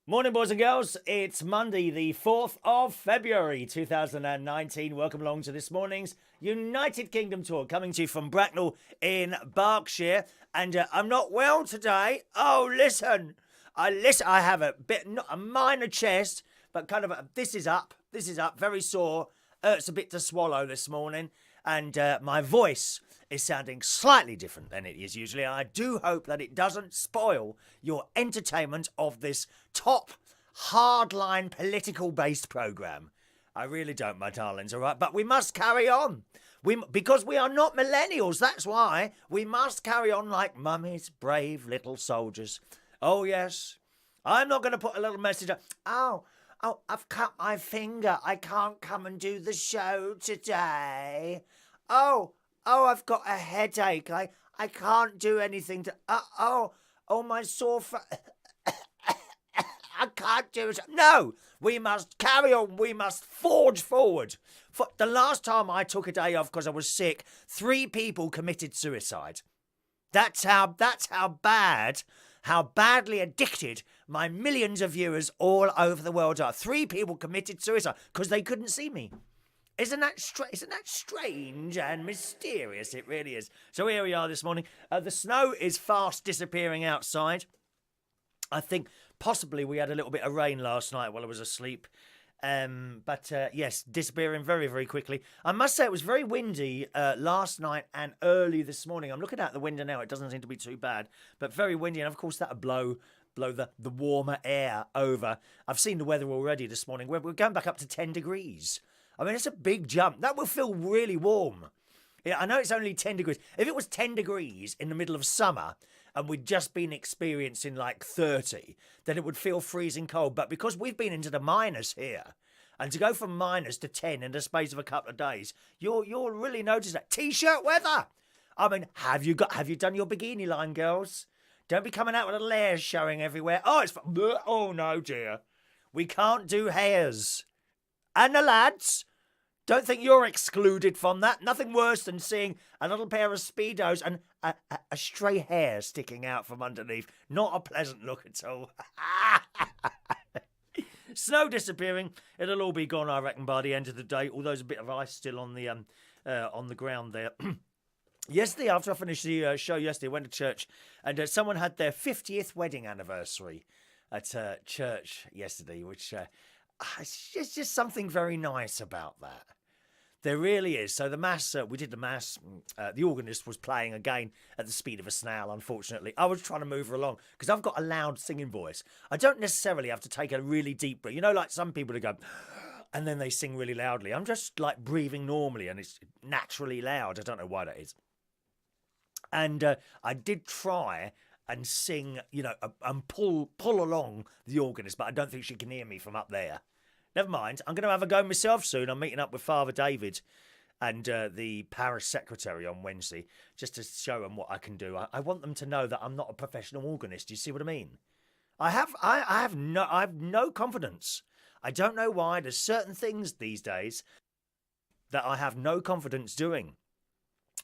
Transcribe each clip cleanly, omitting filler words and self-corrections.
Morning, boys and girls. It's Monday, the 4th of February 2019. Welcome along to this morning's United Kingdom tour, coming to you from Bracknell in Berkshire. And I'm not well today. Oh, listen. I have not a minor chest, but kind of this is up, very sore. Hurts a bit to swallow this morning. And my voice is sounding slightly different than it is usually. I do hope that it doesn't spoil your entertainment of this top, hardline, political-based programme. I really don't, my darlings, all right? But we must carry on. Because we are not millennials, that's why. We must carry on like mummies, brave little soldiers. Oh, yes. I'm not going to put a little message up. Oh, I've cut my finger. I can't come and do the show today. Oh, I've got a headache. I can't do anything to... my sore throat. I can't do it. No, we must carry on. We must forge forward. For the last time I took a day off because I was sick, 3 people committed suicide. That's how badly addicted my millions of viewers all over the world are. 3 people committed suicide because they couldn't see me. Isn't that strange and mysterious? It really is. So here we are this morning. The snow is fast disappearing outside. I think possibly we had a little bit of rain last night while I was asleep. But yes, disappearing very, very quickly. I must say it was very windy last night and early this morning. I'm looking out the window now. It doesn't seem to be too bad, but very windy. And of course that'll blow the warmer air over. I've seen the weather already this morning. We're going back up to 10 degrees. I mean, it's a big jump. That will feel really warm. Yeah, I know it's only 10 degrees. If it was 10 degrees in the middle of summer and we'd just been experiencing like 30, then it would feel freezing cold. But because we've been into the minus here, and to go from minus to 10 in the space of a couple of days, you'll really notice that. T-shirt weather! I mean, have you done your bikini line, girls? Don't be coming out with the layers showing everywhere. Oh no, dear. We can't do hairs. And the lads, don't think you're excluded from that. Nothing worse than seeing a little pair of Speedos and a stray hair sticking out from underneath. Not a pleasant look at all. Snow disappearing. It'll all be gone, I reckon, by the end of the day. Although there's a bit of ice still on the ground there. Yesterday, after I finished the show yesterday, I went to church and someone had their 50th wedding anniversary at church yesterday, which... it's just something very nice about that. There really is. So the mass, we did the mass. The organist was playing again at the speed of a snail, unfortunately. I was trying to move her along because I've got a loud singing voice. I don't necessarily have to take a really deep breath. You know, like some people who go, and then they sing really loudly. I'm just like breathing normally and it's naturally loud. I don't know why that is. And I did try and sing, and pull along the organist, but I don't think she can hear me from up there. Never mind, I'm going to have a go myself soon. I'm meeting up with Father David and the parish secretary on Wednesday, just to show them what I can do. I want them to know that I'm not a professional organist. You see what I mean? I have no confidence. I don't know why. There's certain things these days that I have no confidence doing.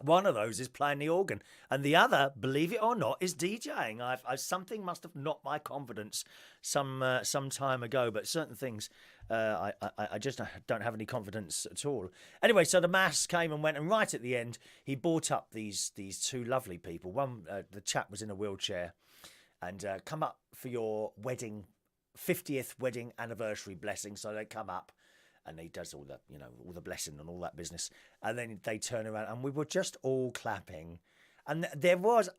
One of those is playing the organ, and the other, believe it or not, is DJing. Something must have knocked my confidence some time ago, but certain things I just don't have any confidence at all. Anyway, so the mass came and went, and right at the end, he brought up these 2 lovely people. One, the chap was in a wheelchair, and come up for your 50th wedding anniversary blessing. So they come up. And he does all the blessing and all that business. And then they turn around and we were just all clapping. And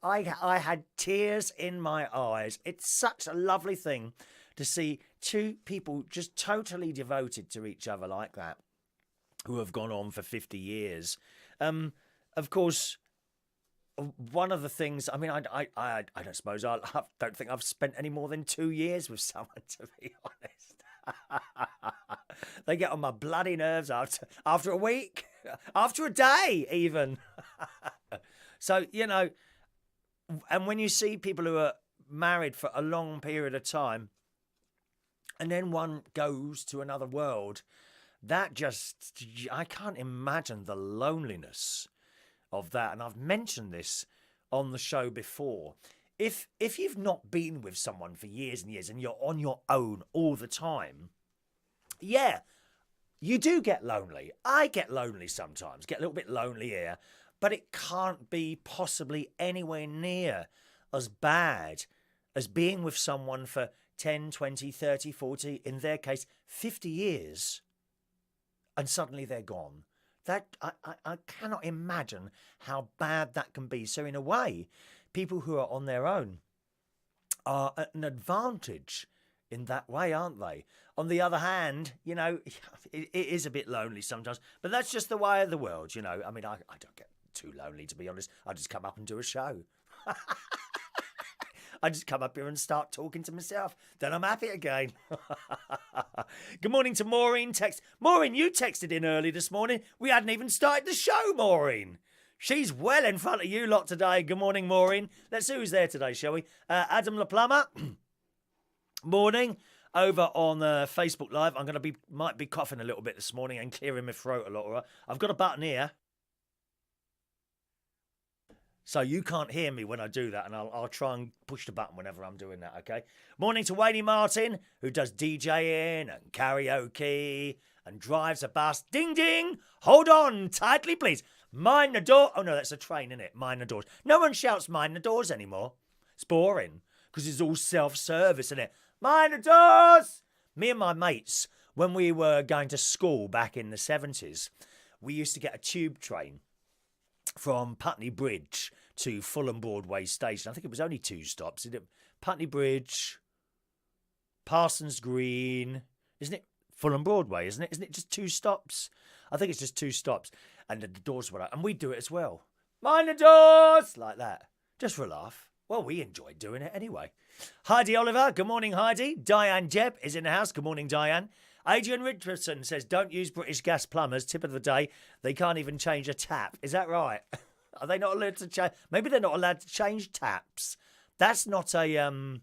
I had tears in my eyes. It's such a lovely thing to see 2 people just totally devoted to each other like that, who have gone on for 50 years. Of course, one of the things, I mean, I don't suppose, I don't think I've spent any more than 2 years with someone, to be honest. They get on my bloody nerves after a week, after a day even. So, and when you see people who are married for a long period of time and then one goes to another world, I can't imagine the loneliness of that. And I've mentioned this on the show before. if you've not been with someone for years and years and you're on your own all the time, yeah, you do get lonely. I get lonely sometimes, get a little bit lonely here, but it can't be possibly anywhere near as bad as being with someone for 10, 20, 30, 40, in their case, 50 years, and suddenly they're gone. That I cannot imagine how bad that can be. So in a way, people who are on their own are at an advantage in that way, aren't they? On the other hand, you know, it is a bit lonely sometimes, but that's just the way of the world, you know. I mean, I don't get too lonely, to be honest. I just come up and do a show. I just come up here and start talking to myself. Then I'm happy again. Good morning to Maureen. Maureen, you texted in early this morning. We hadn't even started the show, Maureen. She's well in front of you lot today. Good morning, Maureen. Let's see who's there today, shall we? Adam La Plumber. Morning. Over on Facebook Live. Might be coughing a little bit this morning and clearing my throat a lot. Right? I've got a button here, so you can't hear me when I do that, and I'll try and push the button whenever I'm doing that, okay? Morning to Wayne Martin, who does DJing and karaoke and drives a bus. Ding, ding! Hold on tightly, please. Mind the door. Oh, no, that's a train, isn't it? Mind the doors. No one shouts mind the doors anymore. It's boring, because it's all self-service, isn't it? Mind the doors! Me and my mates, when we were going to school back in the 70s, we used to get a tube train from Putney Bridge to Fulham Broadway Station. I think it was only 2 stops. Putney Bridge, Parsons Green, isn't it? Fulham Broadway, isn't it? Isn't it just 2 stops? I think it's just 2 stops. And the doors were out. And we do it as well. Mind the doors! Like that. Just for a laugh. Well, we enjoyed doing it anyway. Heidi Oliver, good morning, Heidi. Diane Jebb is in the house. Good morning, Diane. Adrian Richardson says, don't use British gas plumbers. Tip of the day, they can't even change a tap. Is that right? Are they not allowed to change? Maybe they're not allowed to change taps. That's not a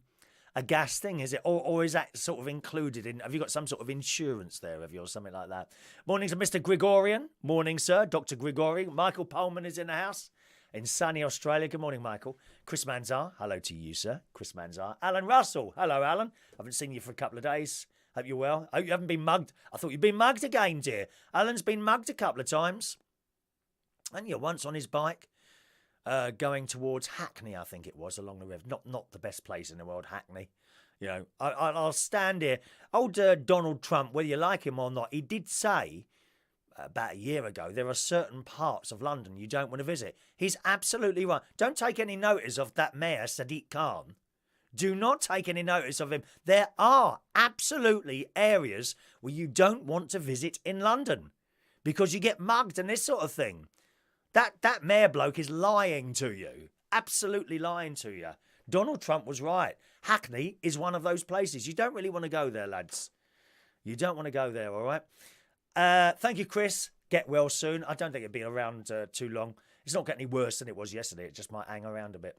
gas thing, is it? Or is that sort of included in? Have you got some sort of insurance there, have you, or something like that? Morning to Mr. Gregorian. Morning, sir. Dr. Gregorian. Michael Pullman is in the house in sunny Australia. Good morning, Michael. Chris Manzar. Hello to you, sir. Chris Manzar. Alan Russell. Hello, Alan. Haven't seen you for a couple of days. Hope you're well. Hope you haven't been mugged. I thought you'd been mugged again, dear. Alan's been mugged a couple of times. And you're once on his bike, going towards Hackney, I think it was, along the river. Not the best place in the world, Hackney. You know, I'll stand here. Old Donald Trump, whether you like him or not, he did say about a year ago, there are certain parts of London you don't want to visit. He's absolutely right. Don't take any notice of that mayor, Sadiq Khan. Do not take any notice of him. There are absolutely areas where you don't want to visit in London because you get mugged and this sort of thing. That mayor bloke is lying to you. Absolutely lying to you. Donald Trump was right. Hackney is one of those places. You don't really want to go there, lads. You don't want to go there, all right? Thank you, Chris. Get well soon. I don't think it'll be around too long. It's not getting any worse than it was yesterday. It just might hang around a bit.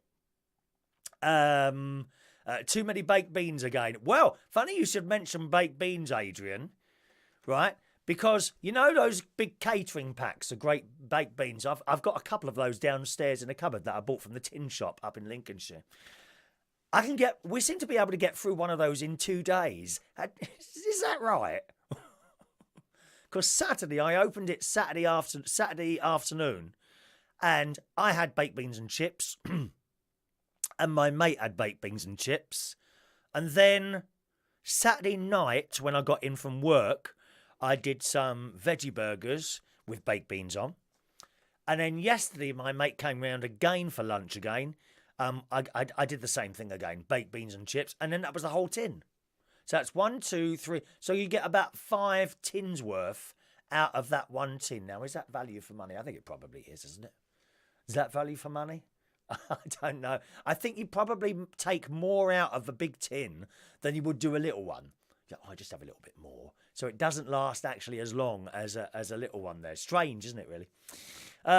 Too many baked beans again. Well, funny you should mention baked beans, Adrian, right? Because you know those big catering packs of great baked beans? I've got a couple of those downstairs in a cupboard that I bought from the tin shop up in Lincolnshire. We seem to be able to get through one of those in 2 days. Is that right? Because Saturday, I opened it Saturday afternoon, and I had baked beans and chips, and my mate had baked beans and chips. And then Saturday night, when I got in from work, I did some veggie burgers with baked beans on. And then yesterday, my mate came round again for lunch again. I did the same thing again, baked beans and chips, and then that was the whole tin. So that's 1, 2, 3. So you get about 5 tins worth out of that one tin. Now, is that value for money? I think it probably is, isn't it? Is that value for money? I don't know. I think you probably take more out of a big tin than you would do a little one. I just have a little bit more. So it doesn't last actually as long as a little one there. Strange, isn't it, really?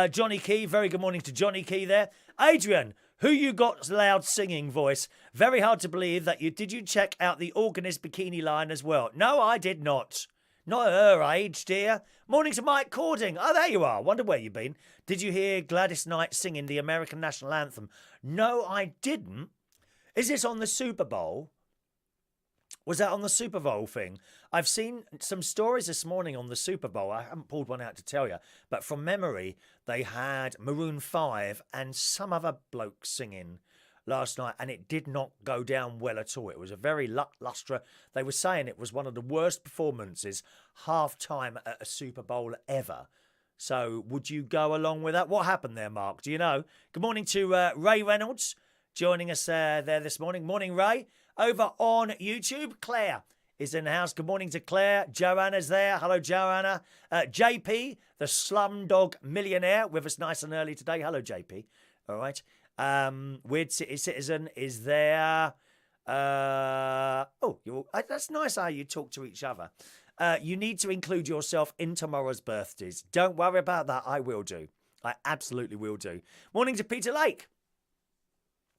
Johnny Key, very good morning to Johnny Key there. Adrian, who you got loud singing voice? Very hard to believe that you... Did you check out the Organist Bikini line as well? No, I did not. Not at her age, dear. Morning to Mike Cording. Oh, there you are. Wonder where you've been. Did you hear Gladys Knight singing the American National Anthem? No, I didn't. Is this on the Super Bowl? Was that on the Super Bowl thing? I've seen some stories this morning on the Super Bowl. I haven't pulled one out to tell you, but from memory, they had Maroon 5 and some other bloke singing last night, and it did not go down well at all. It was a very lacklustre. They were saying it was one of the worst performances half-time at a Super Bowl ever. So would you go along with that? What happened there, Mark? Do you know? Good morning to Ray Reynolds joining us there this morning. Morning, Ray. Over on YouTube, Claire is in the house. Good morning to Claire. Joanna's there. Hello, Joanna. JP, the Slumdog Millionaire, with us nice and early today. Hello, JP. All right. Weird City Citizen is there. That's nice how you talk to each other. You need to include yourself in tomorrow's birthdays. Don't worry about that. I will do. I absolutely will do. Morning to Peter Lake,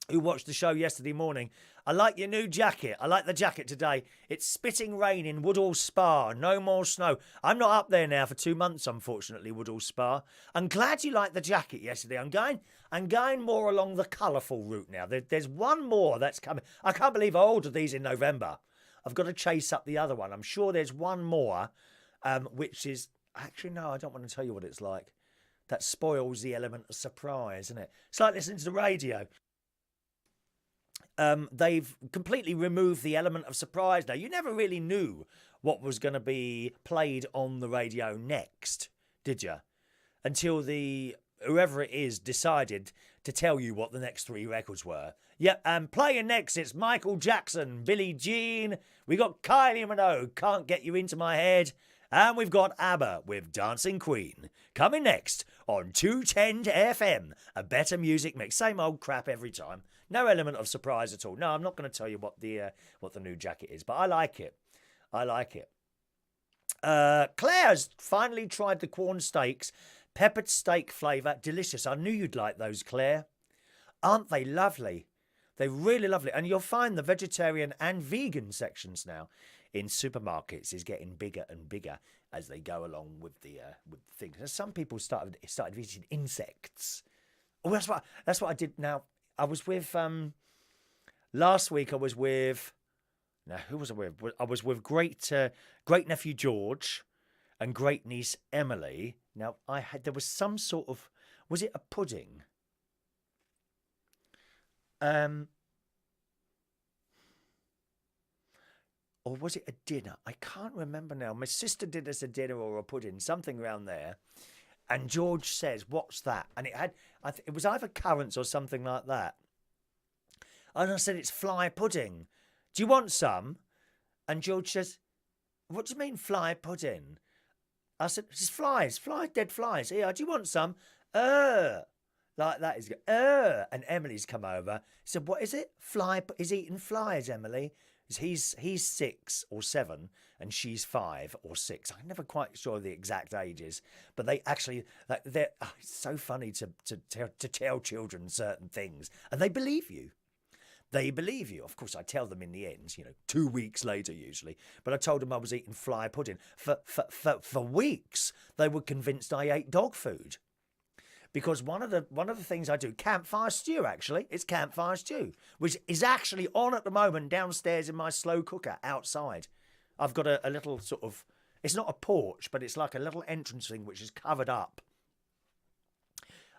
who watched the show yesterday morning. I like your new jacket. I like the jacket today. It's spitting rain in Woodall Spa. No more snow. I'm not up there now for 2 months, unfortunately, Woodall Spa. I'm glad you liked the jacket yesterday. I'm going more along the colourful route now. There's one more that's coming. I can't believe I ordered these in November. I've got to chase up the other one. I'm sure there's one more, which is... Actually, no, I don't want to tell you what it's like. That spoils the element of surprise, isn't it? It's like listening to the radio. They've completely removed the element of surprise now. You never really knew what was going to be played on the radio next, did you? Until whoever it is decided to tell you what the next 3 records were. Yep, and playing next, it's Michael Jackson, Billie Jean. We got Kylie Minogue, Can't Get You Into My Head. And we've got ABBA with Dancing Queen. Coming next on 210 FM. A better music mix. Same old crap every time. No element of surprise at all. No, I'm not going to tell you what the new jacket is, but I like it. I like it. Claire's finally tried the corn steaks. Peppered steak flavour. Delicious. I knew you'd like those, Claire. Aren't they lovely? They're really lovely. And you'll find the vegetarian and vegan sections now in supermarkets is getting bigger and bigger as they go along with the things. And some people started eating insects. Oh, that's what I did. Now I was with last week. I was with who was I with? I was with great nephew George and great niece Emily. Now there was some sort of, was it a pudding? Or was it a dinner? I can't remember now. My sister did us a dinner or a pudding, something around there. And George says, "What's that?" And it had, it was either currants or something like that. And I said, "It's fly pudding. Do you want some?" And George says, "What do you mean fly pudding?" I said, "It's flies, dead flies. Here, do you want some?" Like that is good. And Emily's come over. Said, "What is it? He's eating flies, Emily." He's 6 or 7 and she's 5 or 6. I'm never quite sure the exact ages, but they actually, it's so funny to tell children certain things and they believe you. They believe you. Of course, I tell them in the end, 2 weeks later usually. But I told them I was eating fly pudding. For weeks, they were convinced I ate dog food. Because one of the things I do, campfire stew actually, it's campfire stew, which is actually on at the moment downstairs in my slow cooker outside. I've got a little sort of, it's not a porch, but it's like a little entrance thing which is covered up.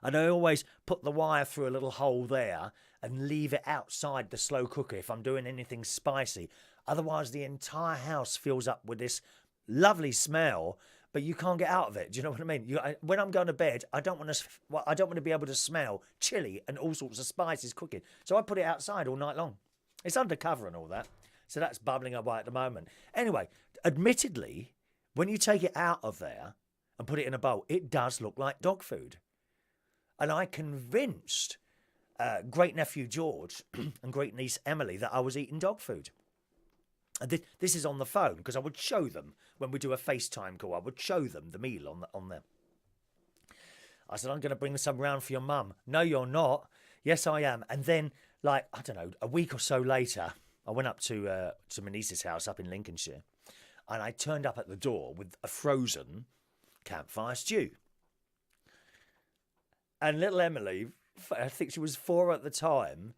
And I always put the wire through a little hole there and leave it outside the slow cooker if I'm doing anything spicy. Otherwise the entire house fills up with this lovely smell, but you can't get out of it. Do you know what I mean? When I'm going to bed, I don't want to be able to smell chili and all sorts of spices cooking. So I put it outside all night long. It's undercover and all that. So that's bubbling away at the moment. Anyway, admittedly, when you take it out of there and put it in a bowl, it does look like dog food. And I convinced great nephew George and great niece Emily that I was eating dog food. And this is on the phone because I would show them when we do a FaceTime call. I would show them the meal on there. I said, "I'm going to bring some round for your mum." "No, you're not." "Yes, I am." And then, I don't know, a week or so later, I went up to my niece's house up in Lincolnshire, and I turned up at the door with a frozen campfire stew. And little Emily, I think she was 4 at the time,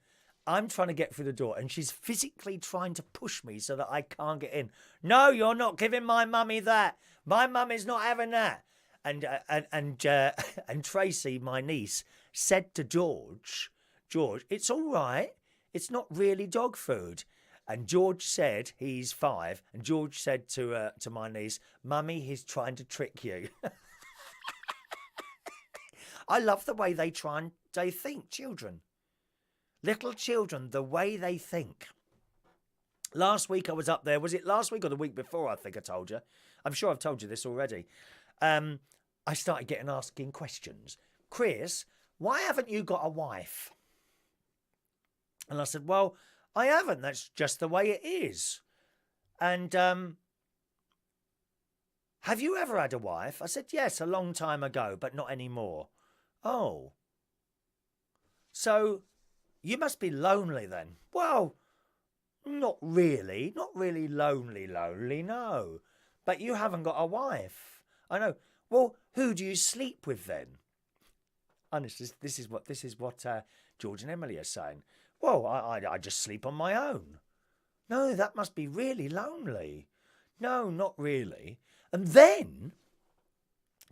I'm trying to get through the door, and she's physically trying to push me so that I can't get in. No, you're not giving my mummy that. My mummy's not having that. And Tracy, my niece, said to George, it's all right. It's not really dog food. And George said, he's 5, and George said to my niece, Mummy, he's trying to trick you. I love the way they think, children. Little children, the way they think. Last week I was up there. Was it last week or the week before? I think I told you. I'm sure I've told you this already. I started asking questions. Chris, why haven't you got a wife? And I said, well, I haven't. That's just the way it is. And have you ever had a wife? I said, yes, a long time ago, but not anymore. Oh. So you must be lonely then. Well, not really. Not really lonely, no. But you haven't got a wife. I know. Well, who do you sleep with then? Honestly, this is what George and Emily are saying. Well, I just sleep on my own. No, that must be really lonely. No, not really. And then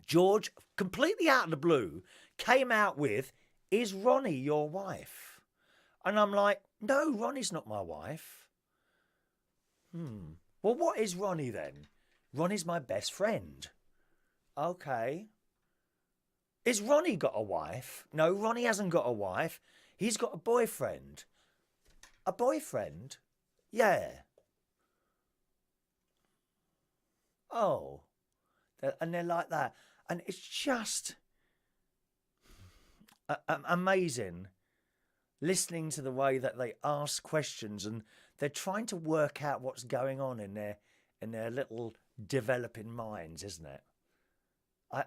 George, completely out of the blue, came out with, is Ronnie your wife? And I'm like, no, Ronnie's not my wife. Well, what is Ronnie then? Ronnie's my best friend. Okay. Is Ronnie got a wife? No, Ronnie hasn't got a wife. He's got a boyfriend. A boyfriend? Yeah. Oh. And they're like that. And it's just amazing listening to the way that they ask questions, and they're trying to work out what's going on in their little developing minds, isn't it?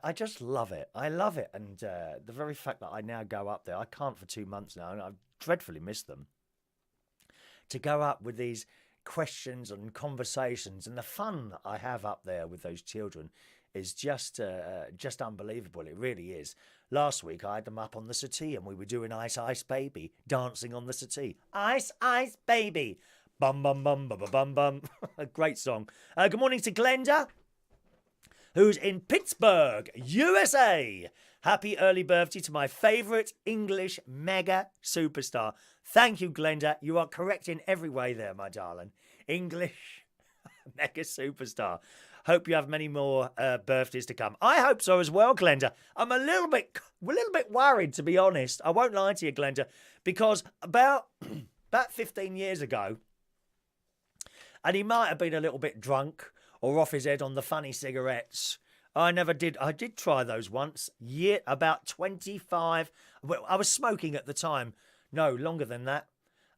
I just love it. I love it. And the very fact that I now go up there, I can't for 2 months now, and I've dreadfully missed them, to go up with these questions and conversations, and the fun I have up there with those children is just unbelievable. It really is. Last week I had them up on the settee, and we were doing Ice Ice Baby, dancing on the settee. Ice Ice Baby. Bum bum bum bum bum bum. A great song. Good morning to Glenda, who's in Pittsburgh, USA. Happy early birthday to my favourite English mega superstar. Thank you, Glenda. You are correct in every way there, my darling. English mega superstar. Hope you have many more birthdays to come. I hope so as well, Glenda. I'm a little bit worried, to be honest. I won't lie to you, Glenda, because about 15 years ago, and he might have been a little bit drunk or off his head on the funny cigarettes. I did try those once. About 25. Well, I was smoking at the time. No, longer than that.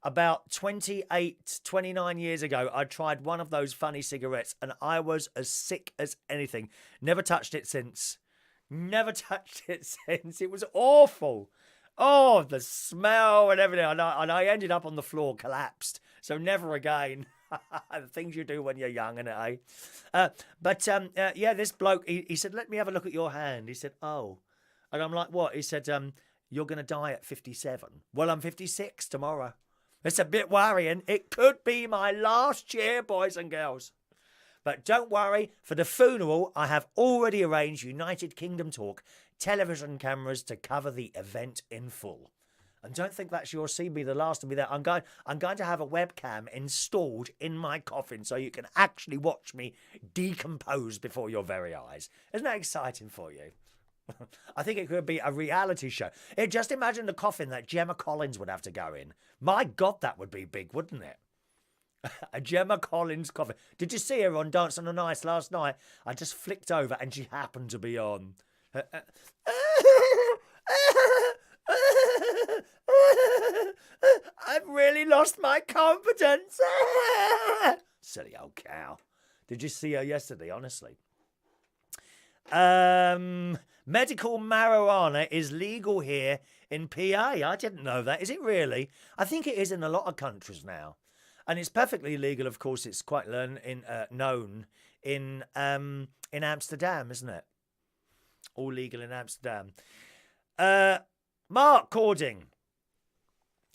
About 29 years ago, I tried one of those funny cigarettes, and I was as sick as anything. Never touched it since. It was awful. Oh, the smell and everything. And I ended up on the floor, collapsed. So never again. The things you do when you're young, innit, eh? Yeah, this bloke, he said, let me have a look at your hand. He said, oh. And I'm like, what? He said, you're going to die at 57. Well, I'm 56 tomorrow. It's a bit worrying. It could be my last year, boys and girls. But don't worry, for the funeral, I have already arranged United Kingdom Talk television cameras to cover the event in full. And don't think that's your see me the last to be there. I'm going to have a webcam installed in my coffin so you can actually watch me decompose before your very eyes. Isn't that exciting for you? I think it could be a reality show. Just imagine the coffin that Gemma Collins would have to go in. My God, that would be big, wouldn't it? A Gemma Collins coffin. Did you see her on Dancing on Ice last night? I just flicked over and she happened to be on. I've really lost my confidence. Silly old cow. Did you see her yesterday, honestly? Medical marijuana is legal here in PA. I didn't know that. Is it really? I think it is in a lot of countries now. And it's perfectly legal, of course. It's quite known in Amsterdam, isn't it? All legal in Amsterdam. Mark Cording.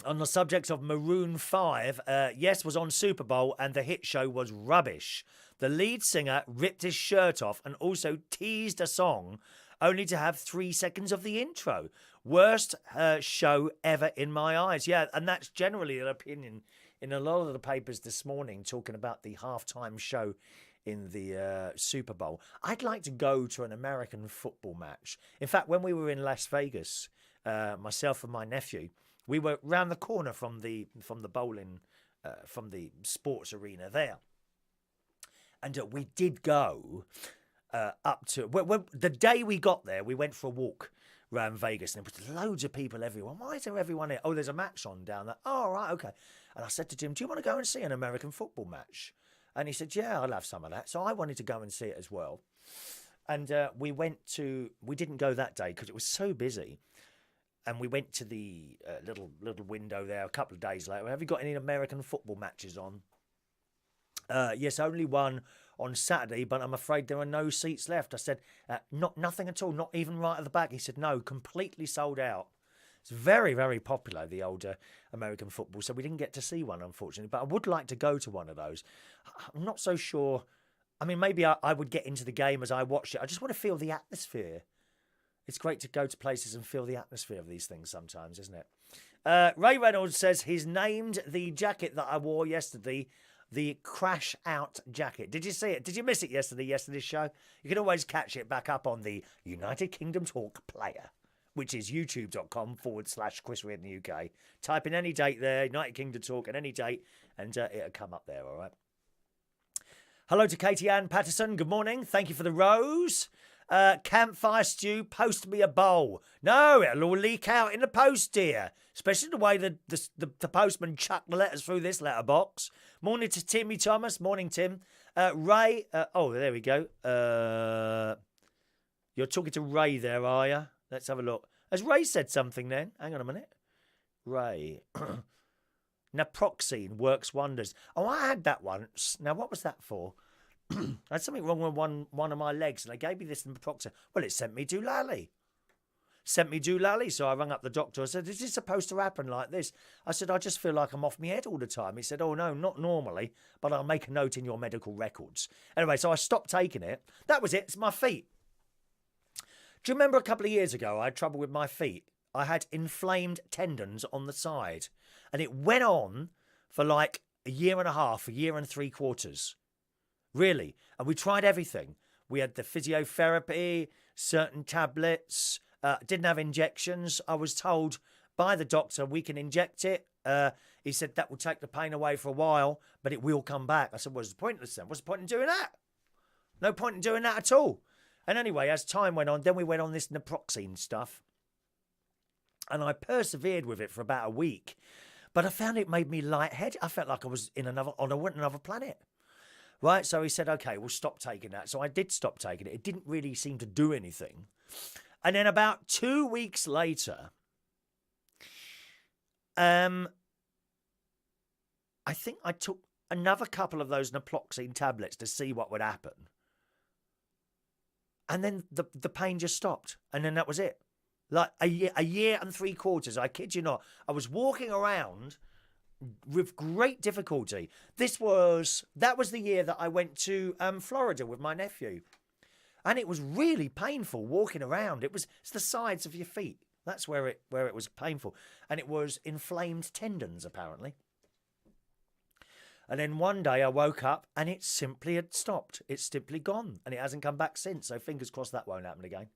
On the subject of Maroon 5, Yes was on Super Bowl and the hit show was rubbish. The lead singer ripped his shirt off and also teased a song only to have 3 seconds of the intro. Worst show ever in my eyes. Yeah, and that's generally an opinion in a lot of the papers this morning, talking about the halftime show in the Super Bowl. I'd like to go to an American football match. In fact, when we were in Las Vegas, myself and my nephew, we were round the corner from the bowling, from the sports arena there. And we did go up to... the day we got there, we went for a walk around Vegas, and there was loads of people everywhere. Why is there everyone here? Oh, there's a match on down there. Oh, right, okay. And I said to Jim, do you want to go and see an American football match? And he said, yeah, I'll have some of that. So I wanted to go and see it as well. And we didn't go that day because it was so busy. And we went to the little window there a couple of days later. Have you got any American football matches on? Yes, only one on Saturday, but I'm afraid there are no seats left. I said, nothing at all, not even right at the back. He said, no, completely sold out. It's very, very popular, the older American football, so we didn't get to see one, unfortunately. But I would like to go to one of those. I'm not so sure. I mean, maybe I would get into the game as I watch it. I just want to feel the atmosphere. It's great to go to places and feel the atmosphere of these things sometimes, isn't it? Ray Reynolds says he's named the jacket that I wore yesterday the Crash Out jacket. Did you see it? Did you miss it yesterday's show? You can always catch it back up on the United Kingdom Talk player, which is youtube.com/Chris Reed in the UK. Type in any date there, United Kingdom Talk, and any date, and it'll come up there, all right? Hello to Katie Ann Patterson. Good morning. Thank you for the rose. Campfire stew, post me a bowl. No, it'll all leak out in the post, dear. Especially the way the postman chucked the letters through this letterbox. Morning to Timmy Thomas. Morning, Tim. Ray. Oh, there we go. You're talking to Ray there, are you? Let's have a look. Has Ray said something then? Hang on a minute. Ray. Naproxine works wonders. Oh, I had that once. Now, what was that for? I had something wrong with one of my legs, and they gave me this Naproxine. Well, it sent me doo-lally. So I rang up the doctor. I said, is this supposed to happen like this? I said, I just feel like I'm off my head all the time. He said, oh, no, not normally, but I'll make a note in your medical records. Anyway, so I stopped taking it. That was it. It's my feet. Do you remember a couple of years ago, I had trouble with my feet? I had inflamed tendons on the side, and it went on for like a year and a half, a year and 3/4. Really. And we tried everything. We had the physiotherapy, certain tablets, didn't have injections. I was told by the doctor, we can inject it. He said that will take the pain away for a while, but it will come back. I said, what's the point of this then? What's the point in doing that? No point in doing that at all. And anyway, as time went on, then we went on this Naproxine stuff. And I persevered with it for about a week. But I found it made me lightheaded. I felt like I was on another planet. Right, so he said, okay, we'll stop taking that. So I did stop taking it. It didn't really seem to do anything. And then about 2 weeks later, I think I took another couple of those Naproxine tablets to see what would happen. And then the pain just stopped. And then that was it. Like a year and 3/4. I kid you not. I was walking around with great difficulty. That was the year that I went to Florida with my nephew. And it was really painful walking around. It's the sides of your feet. That's where it was painful. And it was inflamed tendons, apparently. And then one day I woke up and it simply had stopped. It's simply gone. And it hasn't come back since. So fingers crossed that won't happen again.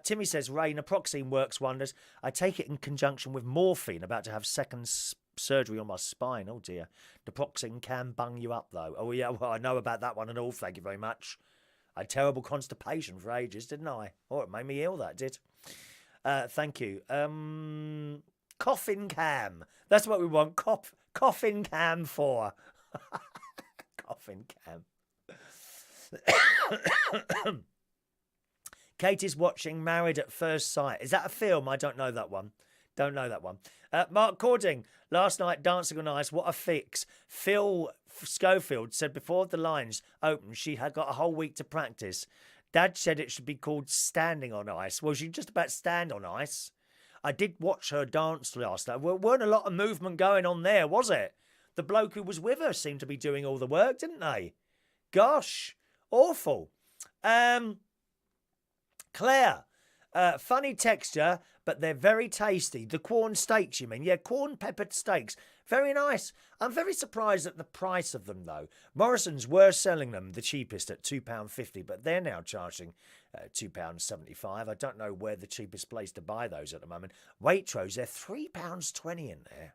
Timmy says, Ray, Naproxine works wonders. I take it in conjunction with morphine. About to have second surgery on my spine. Oh, dear. Naproxine can bung you up, though. Oh, yeah, well, I know about that one and all. Thank you very much. I had terrible constipation for ages, didn't I? Oh, it made me ill, that did. Thank you. Coffin cam. That's what we want. Coffin cam for. Coffin cam. Katie's watching Married at First Sight. Is that a film? I don't know that one. Mark Cording, last night Dancing on Ice, what a fix. Phil Schofield said before the lines opened she had got a whole week to practice. Dad said it should be called Standing on Ice. Well, she just about stand on ice. I did watch her dance last night. Weren't a lot of movement going on there, was it? The bloke who was with her seemed to be doing all the work, didn't they? Gosh, awful. Claire, funny texture, but they're very tasty. The corn steaks, you mean? Yeah, corn peppered steaks. Very nice. I'm very surprised at the price of them, though. Morrison's were selling them the cheapest at £2.50, but they're now charging £2.75. I don't know where the cheapest place to buy those at the moment. Waitrose, they're £3.20 in there.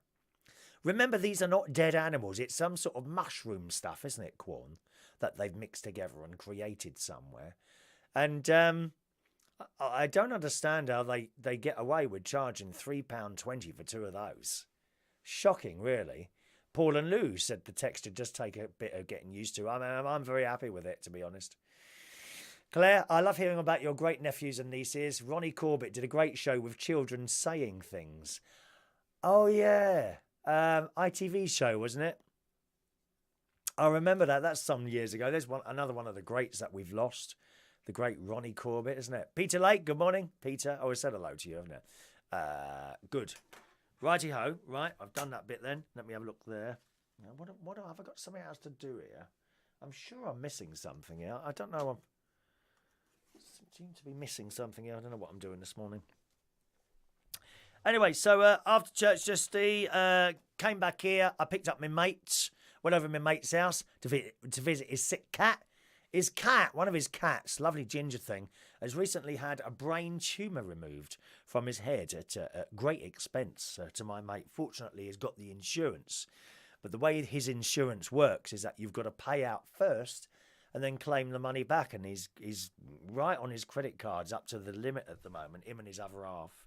Remember, these are not dead animals. It's some sort of mushroom stuff, isn't it, corn, that they've mixed together and created somewhere. And I don't understand how they get away with charging £3.20 for two of those. Shocking, really. Paul and Lou said the texture just take a bit of getting used to. I'm very happy with it, to be honest. Claire, I love hearing about your great nephews and nieces. Ronnie Corbett did a great show with children saying things. Oh, yeah. ITV show, wasn't it? I remember that. That's some years ago. There's another one of the greats that we've lost. The great Ronnie Corbett, isn't it? Peter Lake, good morning. Peter, I always said hello to you, haven't I? Good. Righty-ho. Right, I've done that bit then. Let me have a look there. Now, what have I got something else to do here? I'm sure I'm missing something here. I don't know. I seem to be missing something here. I don't know what I'm doing this morning. Anyway, so after church came back here. I picked up my mates, went over to my mate's house to visit his sick cat. His cat, one of his cats, lovely ginger thing, has recently had a brain tumour removed from his head at great expense to my mate. Fortunately, he's got the insurance. But the way his insurance works is that you've got to pay out first and then claim the money back. And he's right on his credit cards up to the limit at the moment, him and his other half.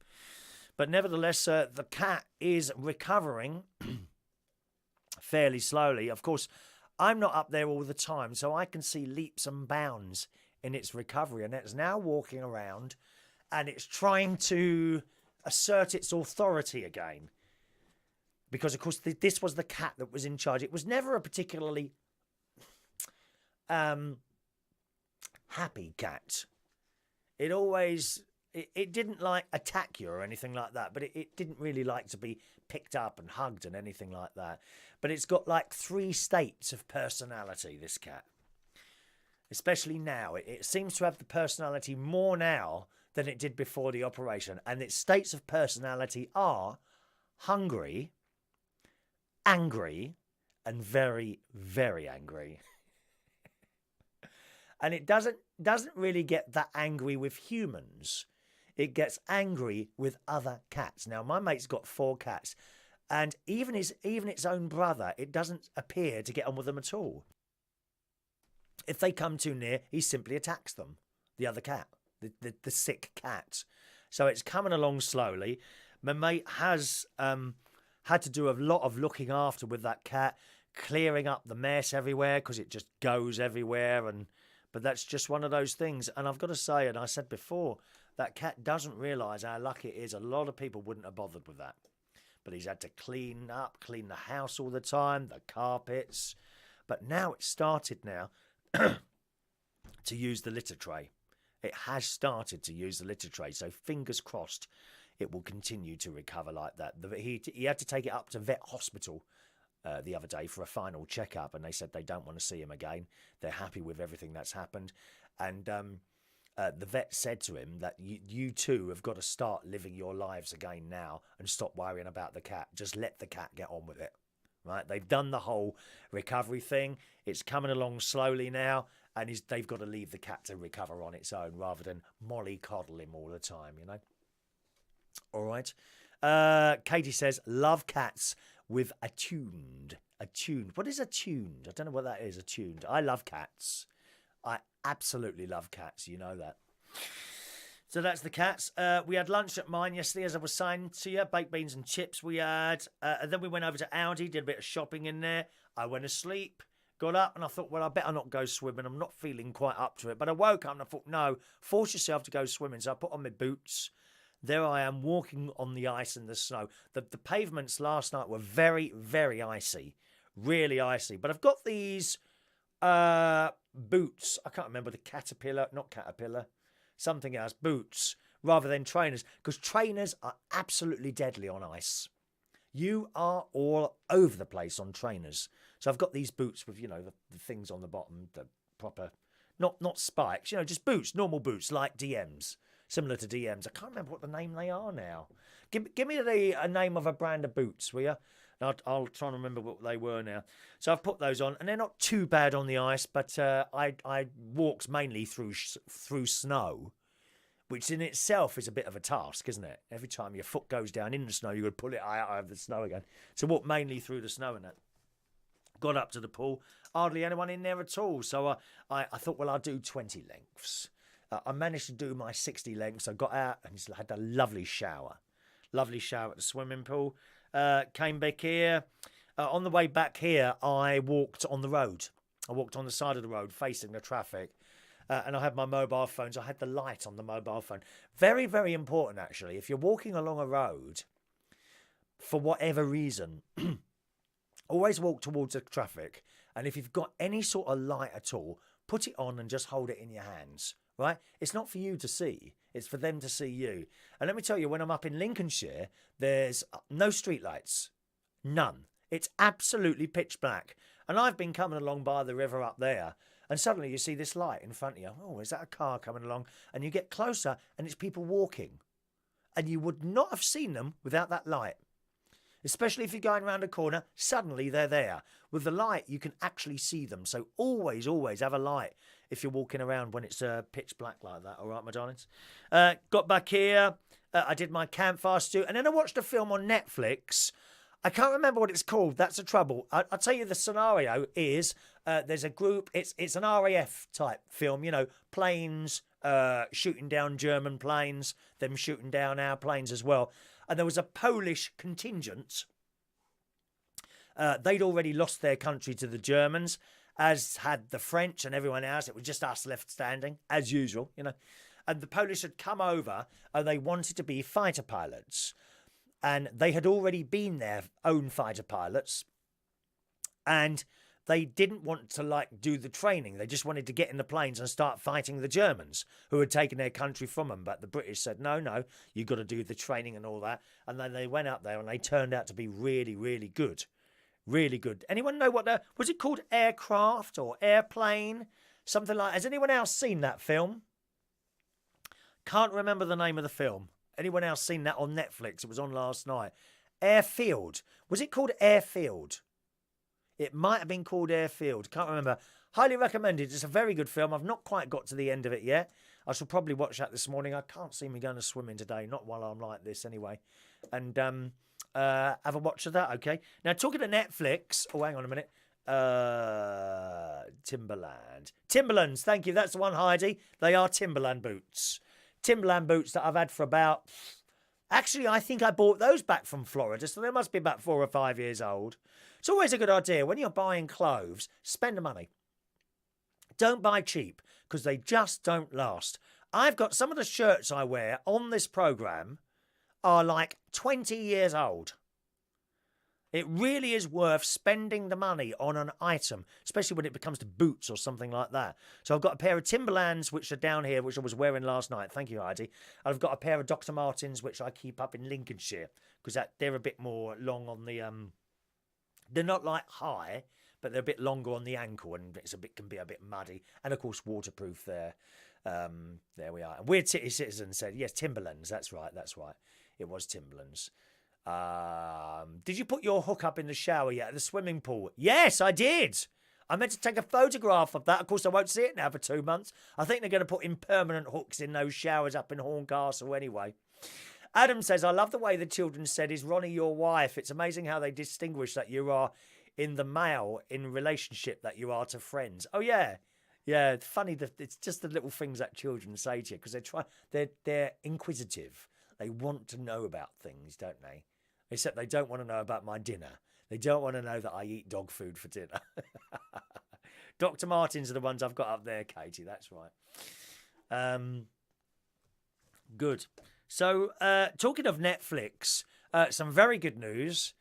But nevertheless, the cat is recovering fairly slowly. Of course, I'm not up there all the time, so I can see leaps and bounds in its recovery. And it's now walking around and it's trying to assert its authority again. Because, of course, this was the cat that was in charge. It was never a particularly happy cat. It always... It didn't like attack you or anything like that, but it didn't really like to be picked up and hugged and anything like that. But it's got like 3 states of personality, this cat. Especially now. It seems to have the personality more now than it did before the operation. And its states of personality are hungry, angry, and very, very angry. And it doesn't really get that angry with humans. It gets angry with other cats. Now, my mate's got 4 cats, and even its own brother, it doesn't appear to get on with them at all. If they come too near, he simply attacks them, the other cat, the sick cat. So it's coming along slowly. My mate has had to do a lot of looking after with that cat, clearing up the mess everywhere because it just goes everywhere. But that's just one of those things. And I've got to say, and I said before, that cat doesn't realise how lucky it is. A lot of people wouldn't have bothered with that. But he's had to clean the house all the time, the carpets. But now it's started now to use the litter tray. It has started to use the litter tray. So fingers crossed it will continue to recover like that. He had to take it up to vet hospital the other day for a final checkup, and they said they don't want to see him again. They're happy with everything that's happened. And the vet said to him that you two have got to start living your lives again now and stop worrying about the cat. Just let the cat get on with it. Right? They've done the whole recovery thing. It's coming along slowly now, and they've got to leave the cat to recover on its own rather than mollycoddle him all the time, you know? All right. Katie says, love cats with attuned. Attuned. What is attuned? I don't know what that is, attuned. I love cats. I absolutely love cats. You know that. So that's the cats. We had lunch at mine yesterday, as I was saying to you. Baked beans and chips we had. And then we went over to Aldi, did a bit of shopping in there. I went to sleep, got up, and I thought, well, I better not go swimming. I'm not feeling quite up to it. But I woke up and I thought, no, force yourself to go swimming. So I put on my boots. There I am walking on the ice and the snow. The pavements last night were very, very icy. Really icy. But I've got these boots. I can't remember not caterpillar. Something else. Boots. rather than trainers, because trainers are absolutely deadly on ice. You are all over the place on trainers. So I've got these boots with, the things on the bottom, the proper, not spikes, just boots, normal boots like DMs, similar to DMs. I can't remember what the name they are now. Give me a name of a brand of boots, will you? I'll try and remember what they were now. So I've put those on, and they're not too bad on the ice, but I walked mainly through snow, which in itself is a bit of a task, isn't it? Every time your foot goes down in the snow, you've got to pull it out of the snow again. So walk mainly through the snow and that. Got up to the pool, hardly anyone in there at all. So I thought, well, I'll do 20 lengths. I managed to do my 60 lengths. I got out and had a lovely shower. Lovely shower at the swimming pool. Came back here. On the way back here, I walked on the road. I walked on the side of the road facing the traffic. And I had my mobile phone, so I had the light on the mobile phone. Very, very important, actually. If you're walking along a road, for whatever reason, always walk towards the traffic. And if you've got any sort of light at all, put it on and just hold it in your hands, right? It's not for you to see. It's for them to see you. And let me tell you, when I'm up in Lincolnshire, there's no street lights. None. It's absolutely pitch black. And I've been coming along by the river up there, and suddenly you see this light in front of you. Oh, is that a car coming along? And you get closer, and it's people walking. And you would not have seen them without that light. Especially if you're going around a corner, suddenly they're there. With the light, you can actually see them. So always, always have a light if you're walking around when it's pitch black like that. All right, my darlings? Got back here. I did my campfire stew. And then I watched a film on Netflix. I can't remember what it's called. That's the trouble. I'll tell you the scenario is there's a group. It's an RAF type film, planes shooting down German planes, them shooting down our planes as well. And there was a Polish contingent. They'd already lost their country to the Germans, as had the French and everyone else. It was just us left standing, as usual, And the Polish had come over and they wanted to be fighter pilots. And they had already been their own fighter pilots. And they didn't want to do the training. They just wanted to get in the planes and start fighting the Germans who had taken their country from them. But the British said, no, you've got to do the training and all that. And then they went up there and they turned out to be really, really good. Really good. Anyone know was it called Aircraft or Airplane? Something like, has anyone else seen that film? Can't remember the name of the film. Anyone else seen that on Netflix? It was on last night. Airfield. Was it called Airfield? It might have been called Airfield. Can't remember. Highly recommended. It's a very good film. I've not quite got to the end of it yet. I shall probably watch that this morning. I can't see me going to swimming today. Not while I'm like this anyway. And have a watch of that, okay? Now, talking to Netflix. Oh, hang on a minute. Timberlands. Thank you. That's the one, Heidi. They are Timberland boots. Timberland boots that I've had for about... Actually, I think I bought those back from Florida, so they must be about 4 or 5 years old. It's always a good idea. When you're buying clothes, spend the money. Don't buy cheap, because they just don't last. I've got some of the shirts I wear on this programme are like 20 years old. It really is worth spending the money on an item, especially when it becomes to boots or something like that. So I've got a pair of Timberlands, which are down here, which I was wearing last night. Thank you, Heidi. And I've got a pair of Dr. Martens, which I keep up in Lincolnshire, because they're a bit more long on the... They're not like high, but they're a bit longer on the ankle, and can be a bit muddy. And, of course, waterproof there. There we are. And Weird City Citizen said, yes, Timberlands. That's right. It was Timberlands. Did you put your hook up in the shower yet at the swimming pool? Yes, I did. I meant to take a photograph of that. Of course, I won't see it now for 2 months. I think they're going to put in permanent hooks in those showers up in Horncastle anyway. Adam says, I love the way the children said, is Ronnie your wife? It's amazing how they distinguish that you are in the male in relationship that you are to friends. Oh, yeah. Yeah, it's funny that it's just the little things that children say to you because they're inquisitive. They want to know about things, don't they? Except they don't want to know about my dinner. They don't want to know that I eat dog food for dinner. Dr. Martens are the ones I've got up there, Katie. That's right. Good. So, talking of Netflix, some very good news.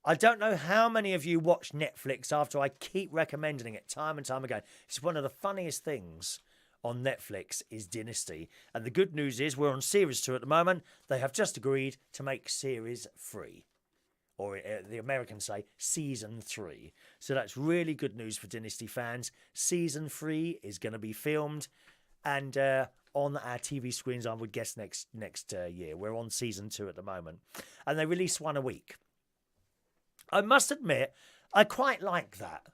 I don't know how many of you watch Netflix after I keep recommending it time and time again. It's one of the funniest things on Netflix is Dynasty. And the good news is we're on series 2 at the moment. They have just agreed to make series 3. Or the Americans say season 3. So that's really good news for Dynasty fans. Season 3 is going to be filmed and on our TV screens, I would guess, next year. We're on season 2 at the moment. And they release one a week. I must admit, I quite like that.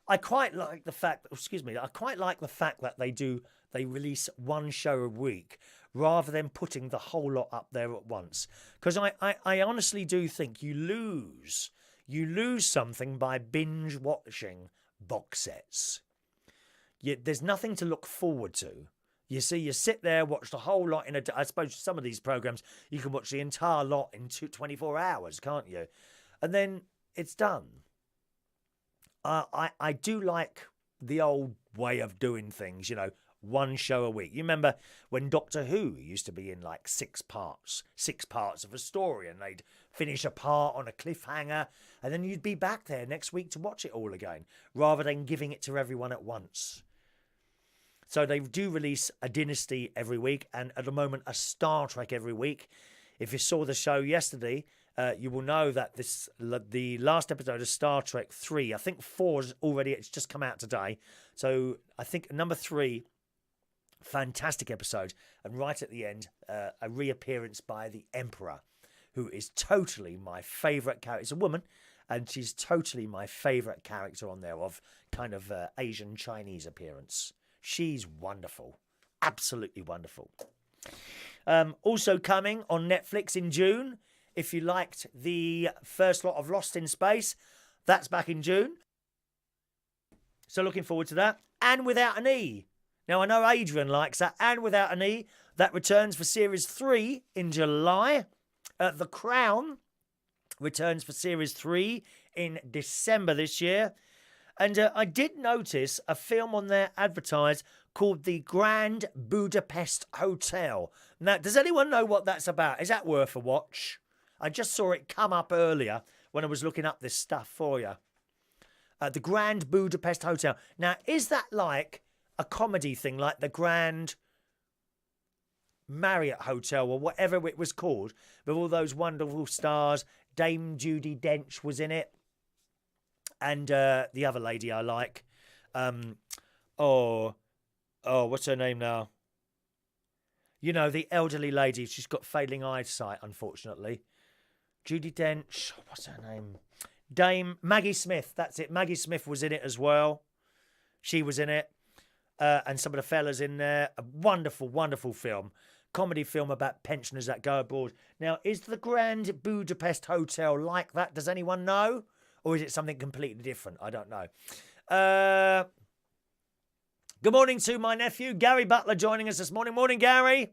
I quite like the fact, I quite like the fact that they release one show a week rather than putting the whole lot up there at once. Because I honestly do think you lose something by binge watching box sets. There's nothing to look forward to. You see, you sit there, watch the whole lot in a day. I suppose some of these programs, you can watch the entire lot in 24 hours, can't you? And then it's done. I do like the old way of doing things, one show a week. You remember when Doctor Who used to be in like 6 parts of a story, and they'd finish a part on a cliffhanger, and then you'd be back there next week to watch it all again, rather than giving it to everyone at once. So they do release a Dynasty every week, and at the moment a Star Trek every week. If you saw the show yesterday, you will know that the last episode of Star Trek 3, I think 4 is already, it's just come out today. So I think number 3, fantastic episode. And right at the end, a reappearance by the Emperor, who is totally my favourite character. It's a woman, and she's totally my favourite character on there, of kind of Asian Chinese appearance. She's wonderful. Absolutely wonderful. Also coming on Netflix in June, if you liked the first lot of Lost in Space, that's back in June. So looking forward to that. And Without an E. Now, I know Adrian likes that. And Without an E, that returns for Series 3 in July. The Crown returns for Series 3 in December this year. And I did notice a film on there advertised called The Grand Budapest Hotel. Now, does anyone know what that's about? Is that worth a watch? I just saw it come up earlier when I was looking up this stuff for you. The Grand Budapest Hotel. Now, is that like a comedy thing, like the Grand Marriott Hotel or whatever it was called, with all those wonderful stars? Dame Judi Dench was in it. And the other lady I like. What's her name now? The elderly lady. She's got failing eyesight, unfortunately. Judi Dench. What's her name? Dame Maggie Smith. That's it. Maggie Smith was in it as well. She was in it. And some of the fellas in there. A wonderful, wonderful film. Comedy film about pensioners that go abroad. Now, is the Grand Budapest Hotel like that? Does anyone know? Or is it something completely different? I don't know. Good morning to my nephew, Gary Butler, joining us this morning. Morning, Gary.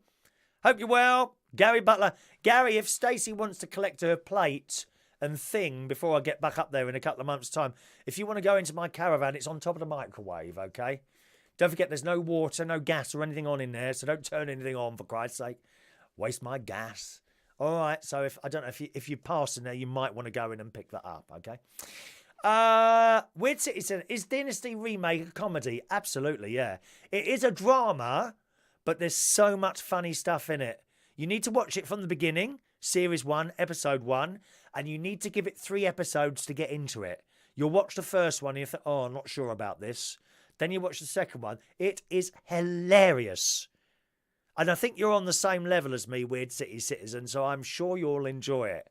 Hope you're well. Gary Butler. Gary, if Stacey wants to collect her plate and thing before I get back up there in a couple of months' time, if you want to go into my caravan, it's on top of the microwave, okay? Don't forget there's no water, no gas or anything on in there, so don't turn anything on, for Christ's sake. Waste my gas. All right, so if you pass in there, you might want to go in and pick that up, okay? Weird Citizen, is Dynasty remake a comedy? Absolutely, yeah. It is a drama, but there's so much funny stuff in it. You need to watch it from the beginning, Series 1, Episode 1, and you need to give it 3 episodes to get into it. You'll watch the first one and you think, oh, I'm not sure about this. Then you watch the second one. It is hilarious. And I think you're on the same level as me, Weird City Citizen, so I'm sure you'll enjoy it.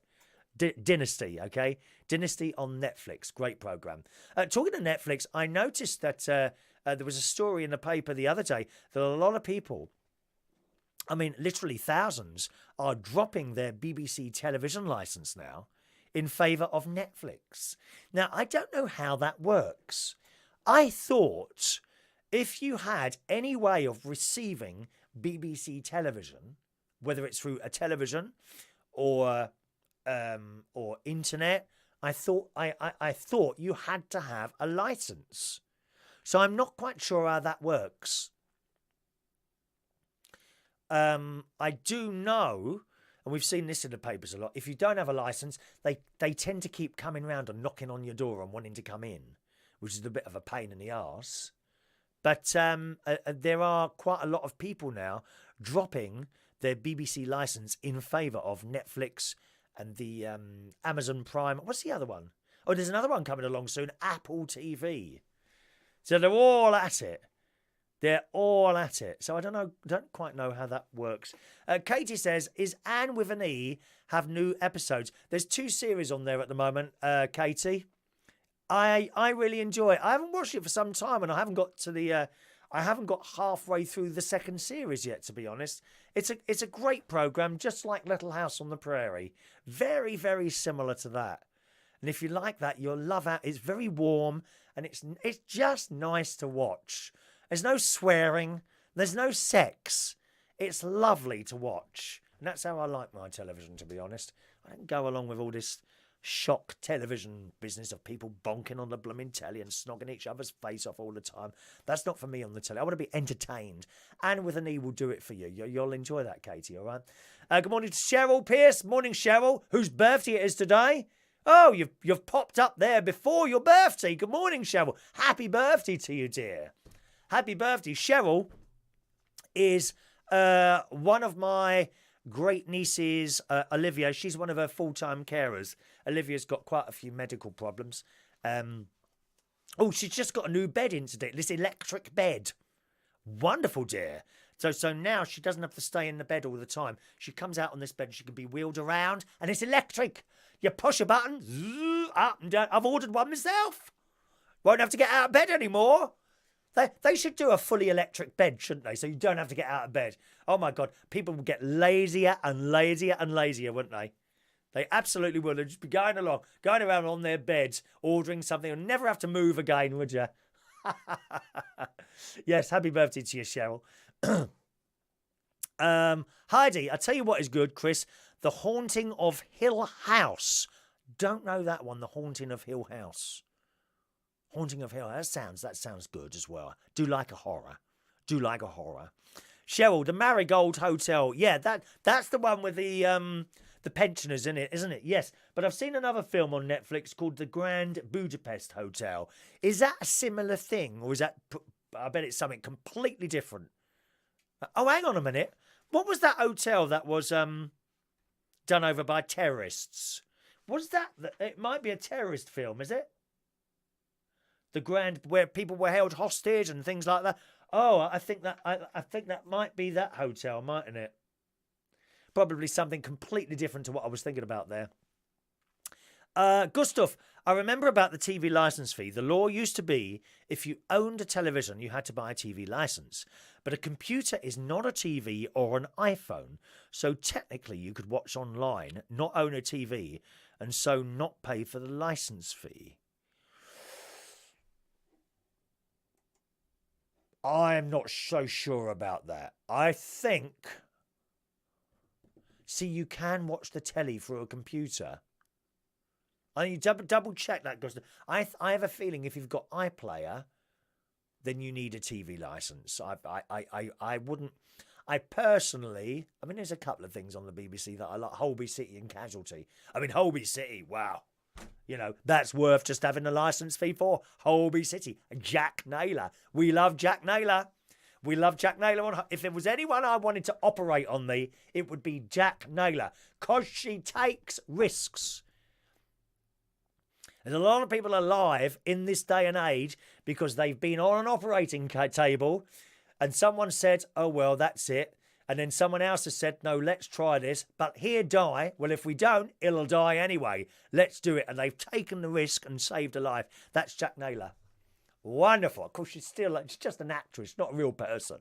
Dynasty, okay? Dynasty on Netflix. Great program. Talking to Netflix, I noticed that there was a story in the paper the other day that a lot of people, I mean, literally thousands, are dropping their BBC television license now in favour of Netflix. Now, I don't know how that works. I thought if you had any way of receiving BBC television, whether it's through a television or internet, I thought you had to have a license. So I'm not quite sure how that works. I do know, and we've seen this in the papers a lot, if you don't have a license, they tend to keep coming round and knocking on your door and wanting to come in, which is a bit of a pain in the arse. But there are quite a lot of people now dropping their BBC license in favour of Netflix and the Amazon Prime. What's the other one? Oh, there's another one coming along soon, Apple TV. So they're all at it. They're all at it. So I don't quite know how that works. Katie says, is Anne with an E have new episodes? There's 2 series on there at the moment, Katie. I really enjoy it. I haven't watched it for some time, and I haven't got to the I haven't got halfway through the second series yet, to be honest. It's a great program, just like Little House on the Prairie. Very, very similar to that. And if you like that, you'll love it. It's very warm, and it's just nice to watch. There's no swearing. There's no sex. It's lovely to watch. And that's how I like my television, to be honest. I don't go along with all this shock television business of people bonking on the blooming telly and snogging each other's face off all the time. That's not for me on the telly. I want to be entertained. And with an E will do it for you. You'll enjoy that, Katie, all right? Good morning to Sheryl Pierce. Morning, Sheryl, whose birthday it is today. Oh, you've popped up there before your birthday. Good morning, Sheryl. Happy birthday to you, dear. Happy birthday. Sheryl is one of my great nieces, Olivia. She's one of her full-time carers. Olivia's got quite a few medical problems. She's just got a new bed in today. This electric bed. Wonderful, dear. So now she doesn't have to stay in the bed all the time. She comes out on this bed and she can be wheeled around, and it's electric. You push a button, up and down. I've ordered one myself. Won't have to get out of bed anymore. They should do a fully electric bed, shouldn't they? So you don't have to get out of bed. Oh, my God. People will get lazier and lazier and lazier, wouldn't they? They absolutely will. They'll just be going around on their beds, ordering something, and never have to move again, would you? Yes, happy birthday to you, Sheryl. Heidi, I tell you what is good, Chris. The Haunting of Hill House. Don't know that one, The Haunting of Hill House. Haunting of Hill. That sounds good as well. Do like a horror. Sheryl, the Marigold Hotel. Yeah, that's the one with the pensioners in it, isn't it? Yes. But I've seen another film on Netflix called The Grand Budapest Hotel. Is that a similar thing, or is that? I bet it's something completely different. Oh, hang on a minute. What was that hotel that was done over by terrorists? Was that? It might be a terrorist film, is it? The Grand, where people were held hostage and things like that. Oh, I think that might be that hotel, mightn't it? Probably something completely different to what I was thinking about there. Gustav, I remember about the TV license fee. The law used to be if you owned a television, you had to buy a TV license. But a computer is not a TV or an iPhone. So technically you could watch online, not own a TV, and so not pay for the license fee. I'm not so sure about that. I think... See, you can watch the telly through a computer. I need to double check that, because I have a feeling if you've got iPlayer, then you need a TV license. I wouldn't... I personally... I mean, there's a couple of things on the BBC that I like. Holby City and Casualty. I mean, Holby City, wow. You know, that's worth just having a license fee for. Holby City. Jack Naylor. We love Jack Naylor. We love Jack Naylor. If there was anyone I wanted to operate on me, it would be Jack Naylor. Because she takes risks. There's a lot of people alive in this day and age because they've been on an operating table and someone said, oh, well, that's it. And then someone else has said, no, let's try this. But here die. Well, if we don't, it'll die anyway. Let's do it. And they've taken the risk and saved a life. That's Jack Naylor. Wonderful. Of course, she's just an actress, not a real person.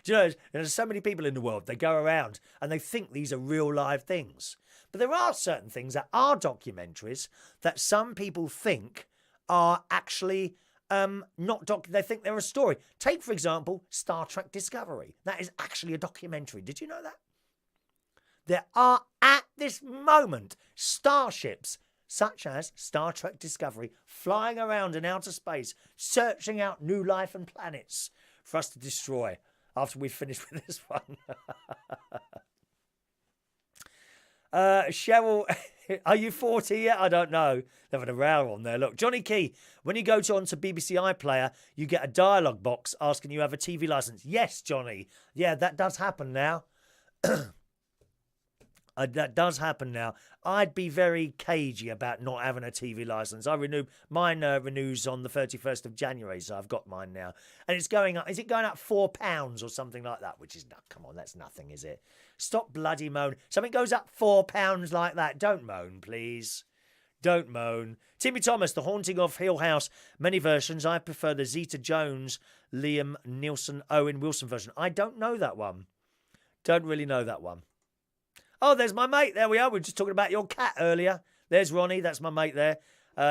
Do you know, there's so many people in the world, they go around and they think these are real live things. But there are certain things that are documentaries that some people think are actually they think they're a story. Take, for example, Star Trek Discovery. That is actually a documentary. Did you know that? There are, at this moment, starships such as Star Trek Discovery flying around in outer space, searching out new life and planets for us to destroy after we've finished with this one. Sheryl, Are you 40 yet? I don't know. They've had a row on there. Look, Johnny Key, when you go onto BBC iPlayer, you get a dialogue box asking you have a TV licence. Yes, Johnny. Yeah, that does happen now. That does happen now. I'd be very cagey about not having a TV licence. Mine renews on the 31st of January, so I've got mine now. And it's going up. Is it going up £4 or something like that? Which is, come on, that's nothing, is it? Stop bloody moan. Something goes up £4 like that. Don't moan, please. Don't moan. Timmy Thomas, The Haunting of Hill House. Many versions. I prefer the Zeta Jones, Liam Neeson, Owen Wilson version. I don't know that one. Don't really know that one. Oh, there's my mate. There we are. We were just talking about your cat earlier. There's Ronnie. That's my mate there.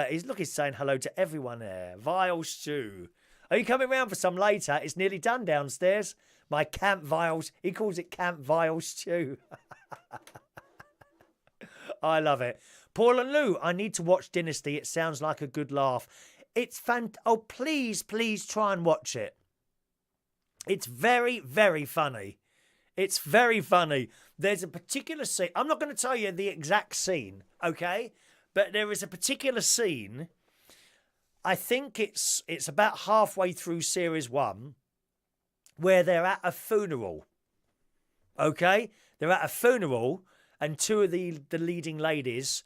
He's saying hello to everyone there. Vile Stew. Are you coming round for some later? It's nearly done downstairs. My Camp Viles. He calls it Camp Vile Stew. I love it. Paul and Lou, I need to watch Dynasty. It sounds like a good laugh. It's Oh, please try and watch it. It's very, very funny. It's very funny. There's a particular scene. I'm not going to tell you the exact scene, okay? But there is a particular scene. I think it's about halfway through series 1 where they're at a funeral. Okay? They're at a funeral and two of the leading ladies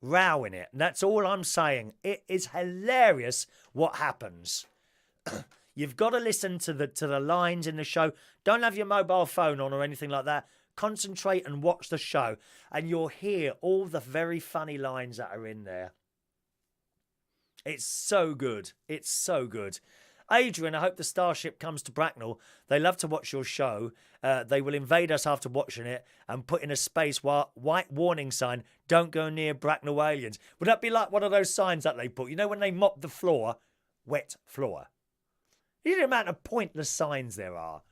row in it. And that's all I'm saying. It is hilarious what happens. You've got to listen to the lines in the show. Don't have your mobile phone on or anything like that. Concentrate and watch the show. And you'll hear all the very funny lines that are in there. It's so good. It's so good. Adrian, I hope the Starship comes to Bracknell. They love to watch your show. They will invade us after watching it and put in a space white warning sign, don't go near Bracknell aliens. Would that be like one of those signs that they put? You know when they mop the floor? Wet floor. You know the amount of pointless signs there are.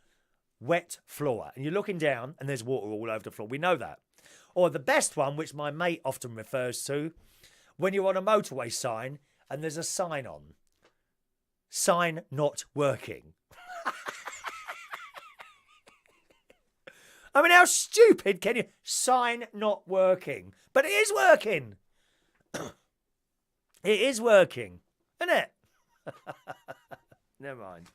Wet floor. And you're looking down and there's water all over the floor. We know that. Or the best one, which my mate often refers to, when you're on a motorway sign and there's a sign on. Sign not working. I mean, how stupid can you... Sign not working. But it is working. It is working. Isn't it? Never mind.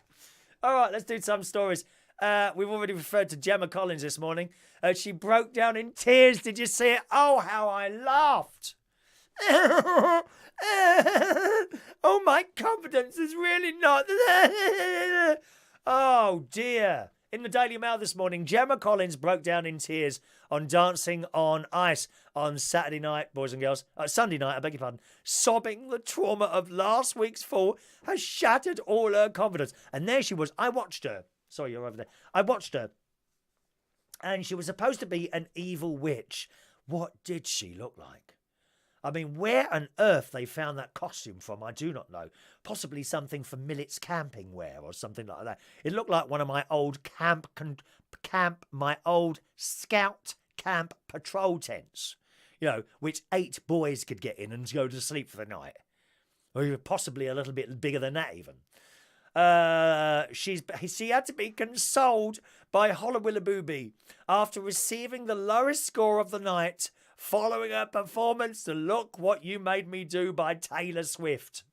All right, let's do some stories. We've already referred to Gemma Collins this morning. She broke down in tears. Did you see it? Oh, how I laughed. Oh, my confidence is really not... Oh, dear. In the Daily Mail this morning, Gemma Collins broke down in tears on Dancing on Ice on Saturday night, boys and girls. Sunday night, I beg your pardon. Sobbing the trauma of last week's fall has shattered all her confidence. And there she was. I watched her. Sorry, you're over there. I watched her. And she was supposed to be an evil witch. What did she look like? I mean, where on earth they found that costume from, I do not know. Possibly something from Millet's camping wear or something like that. It looked like one of my old my old scout camp patrol tents, you know, which 8 boys could get in and go to sleep for the night. Or even possibly a little bit bigger than that even. She had to be consoled by Hollowilla Booby after receiving the lowest score of the night following her performance to Look What You Made Me Do by Taylor Swift.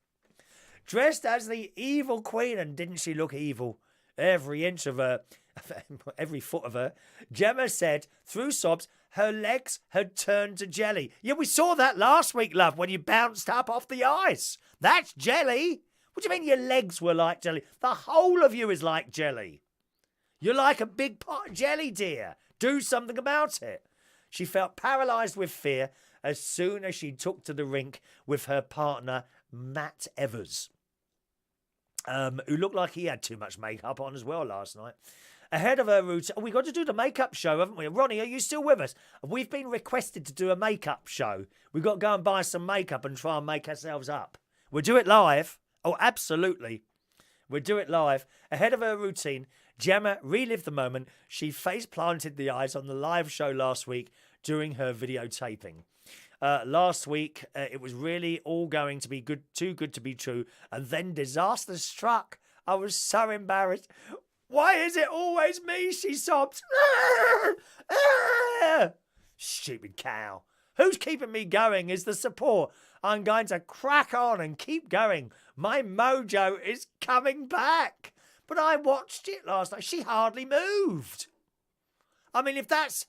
Dressed as the evil queen, and didn't she look evil? Every inch of her, every foot of her. Gemma said, through sobs, her legs had turned to jelly. Yeah, we saw that last week, love, when you bounced up off the ice. That's jelly. What do you mean your legs were like jelly? The whole of you is like jelly. You're like a big pot of jelly, dear. Do something about it. She felt paralysed with fear as soon as she took to the rink with her partner, Matt Evers, who looked like he had too much makeup on as well last night. Ahead of her routine... Oh, we've got to do the makeup show, haven't we? Ronnie, are you still with us? We've been requested to do a makeup show. We've got to go and buy some makeup and try and make ourselves up. We'll do it live. Oh, absolutely. We'll do it live. Ahead of her routine, Gemma relived the moment she face-planted the eyes on the live show last week during her videotaping. Last week, it was really all going to be too good to be true, and then disaster struck. I was so embarrassed. Why is it always me? She sobbed. Stupid cow. Who's keeping me going is the support. I'm going to crack on and keep going. My mojo is coming back. But I watched it last night. She hardly moved. I mean, if that's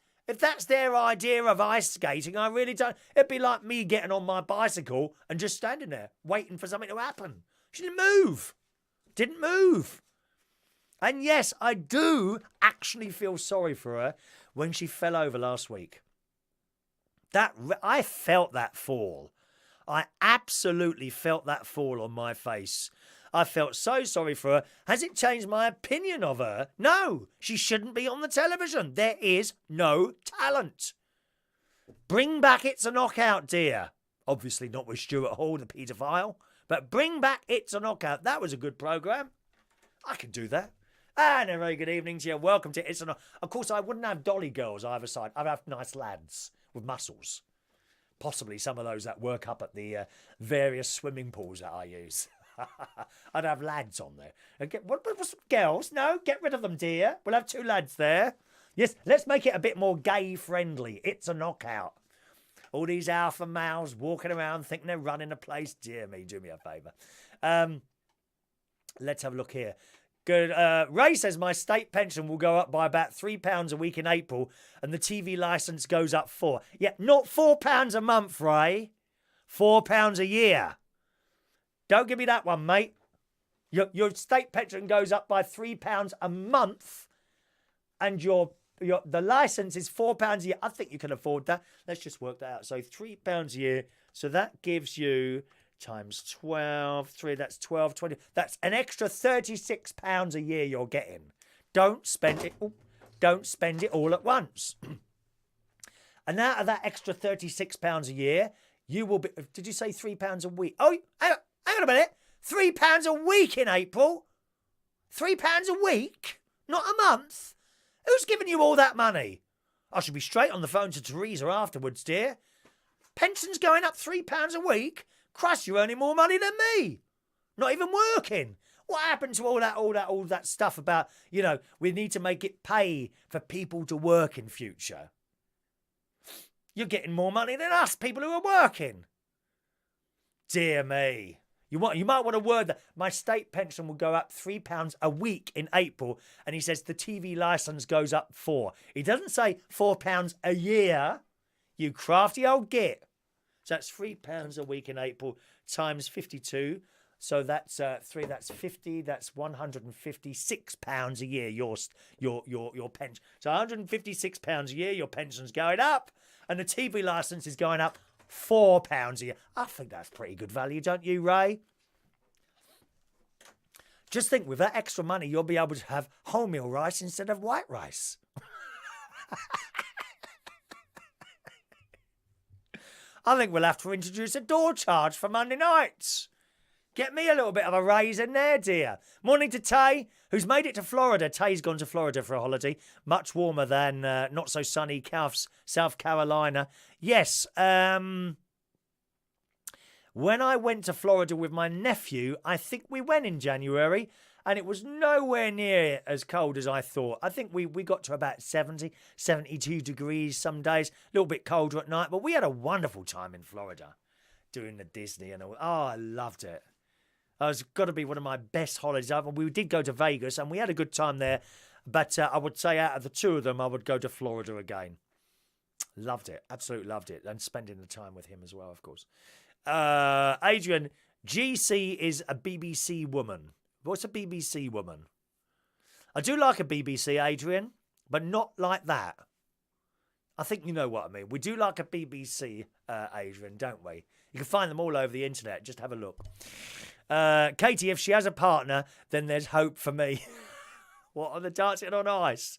their idea of ice skating, I really don't. It'd be like me getting on my bicycle and just standing there waiting for something to happen. She didn't move. Didn't move. And yes, I do actually feel sorry for her when she fell over last week. I felt that fall. I absolutely felt that fall on my face. I felt so sorry for her. Has it changed my opinion of her? No, she shouldn't be on the television. There is no talent. Bring back It's a Knockout, dear. Obviously not with Stuart Hall, the paedophile, but bring back It's a Knockout. That was a good programme. I can do that. And a very good evening to you. Welcome to It's a Knockout. Of course, I wouldn't have dolly girls either side. I'd have nice lads with muscles. Possibly some of those that work up at the various swimming pools that I use. I'd have lads on there. What's girls? No, get rid of them, dear. We'll have 2 lads there. Yes, let's make it a bit more gay-friendly. It's a knockout. All these alpha males walking around thinking they're running a place. Dear me, do me a favour. Let's have a look here. Good. Ray says my state pension will go up by about £3 a week in April and the TV licence goes up 4. Yeah, not £4 a month, Ray. £4 a year. Don't give me that one, mate. Your state pension goes up by £3 a month and the licence is £4 a year. I think you can afford that. Let's just work that out. So £3 a year. So that gives you times 12, 3, that's 12, 20. That's an extra £36 a year you're getting. Don't spend it. Don't spend it all at once. And out of that extra £36 a year, you will be. Did you say £3 a week? Oh, hang on a minute. £3 a week in April. £3 a week, not a month. Who's giving you all that money? I should be straight on the phone to Teresa afterwards, dear. Pension's going up £3 a week. Christ, you're earning more money than me. Not even working. What happened to all that stuff about, we need to make it pay for people to work in future? You're getting more money than us, people who are working. Dear me. You might want to word that. My state pension will go up £3 a week in April, and he says the TV licence goes up 4. He doesn't say £4 a year. You crafty old git. So that's £3 a week in April times 52. So that's 3. That's 50. That's £156 a year. Your pension. So £156 a year. Your pension's going up, and the TV licence is going up £4 a year. I think that's pretty good value, don't you, Ray? Just think, with that extra money, you'll be able to have wholemeal rice instead of white rice. I think we'll have to introduce a door charge for Monday nights. Get me a little bit of a raise in there, dear. Morning to Tay, who's made it to Florida. Tay's gone to Florida for a holiday. Much warmer than not so sunny South Carolina. Yes, when I went to Florida with my nephew, I think we went in January, and it was nowhere near as cold as I thought. I think we got to about 70, 72 degrees some days, a little bit colder at night, but we had a wonderful time in Florida doing the Disney and all. Oh, I loved it. It was got to be one of my best holidays ever. We did go to Vegas, and we had a good time there, but I would say out of the 2 of them, I would go to Florida again. Loved it. Absolutely loved it. And spending the time with him as well, of course. Adrian, GC is a BBC woman. What's a BBC woman? I do like a BBC, Adrian, but not like that. I think you know what I mean. We do like a BBC, Adrian, don't we? You can find them all over the internet. Just have a look. Katie, if she has a partner, then there's hope for me. What, are the dancing on ice?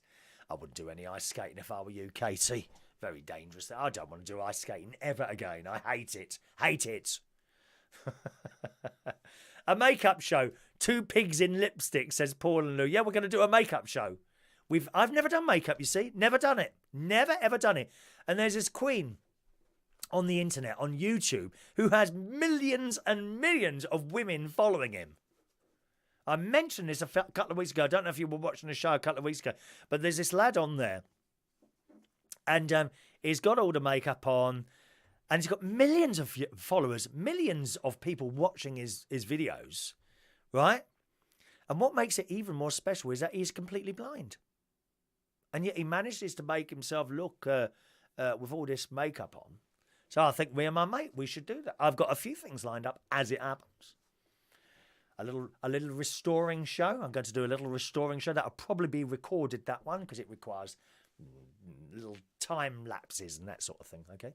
I wouldn't do any ice skating if I were you, Katie. Very dangerous. I don't want to do ice skating ever again. I hate it. Hate it. A makeup show. 2 pigs in lipstick, says Paul and Lou. Yeah, we're going to do a makeup show. I've never done makeup, you see. Never done it. Never, ever done it. And there's this queen on the internet, on YouTube, who has millions and millions of women following him. I mentioned this a couple of weeks ago. I don't know if you were watching the show a couple of weeks ago, but there's this lad on there, and he's got all the makeup on, And he's got millions of followers, millions of people watching his videos, right? And what makes it even more special is that he's completely blind. And yet he manages to make himself look with all this makeup on. So I think me and my mate, we should do that. I've got a few things lined up as it happens. A little restoring show. I'm going to do a little restoring show. That'll probably be recorded, that one, because it requires little time lapses and that sort of thing, okay?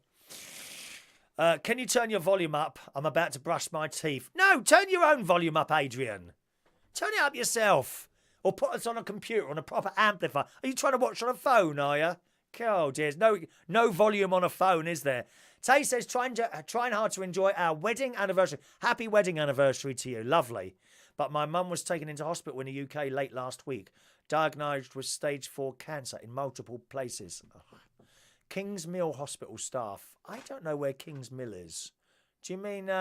Can you turn your volume up? I'm about to brush my teeth. No, turn your own volume up, Adrian. Turn it up yourself. Or put us on a computer, on a proper amplifier. Are you trying to watch on a phone, are you? Oh, dear. No volume on a phone, is there? Tay says, trying hard to enjoy our wedding anniversary. Happy wedding anniversary to you. Lovely. But my mum was taken into hospital in the UK late last week. Diagnosed with stage 4 cancer in multiple places. Ugh. King's Mill Hospital staff. I don't know where King's Mill is. Do you mean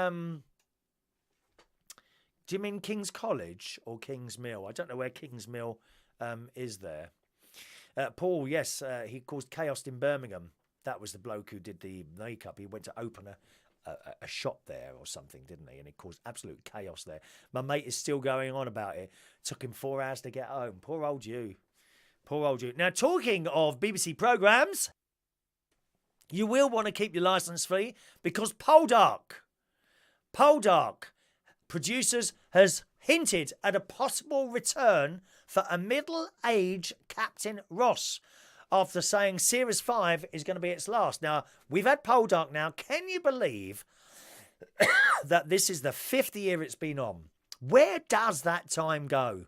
King's College or King's Mill? I don't know where King's Mill is there. Paul, yes, he caused chaos in Birmingham. That was the bloke who did the makeup. He went to open a shop there or something, didn't he? And it caused absolute chaos there. My mate is still going on about it. Took him 4 hours to get home. Poor old you. Poor old you. Now, talking of BBC programmes, you will want to keep your licence free because Poldark producers has hinted at a possible return for a middle-aged Captain Ross after saying Series 5 is going to be its last. Now, we've had Poldark now. Can you believe that this is the 5th year it's been on? Where does that time go?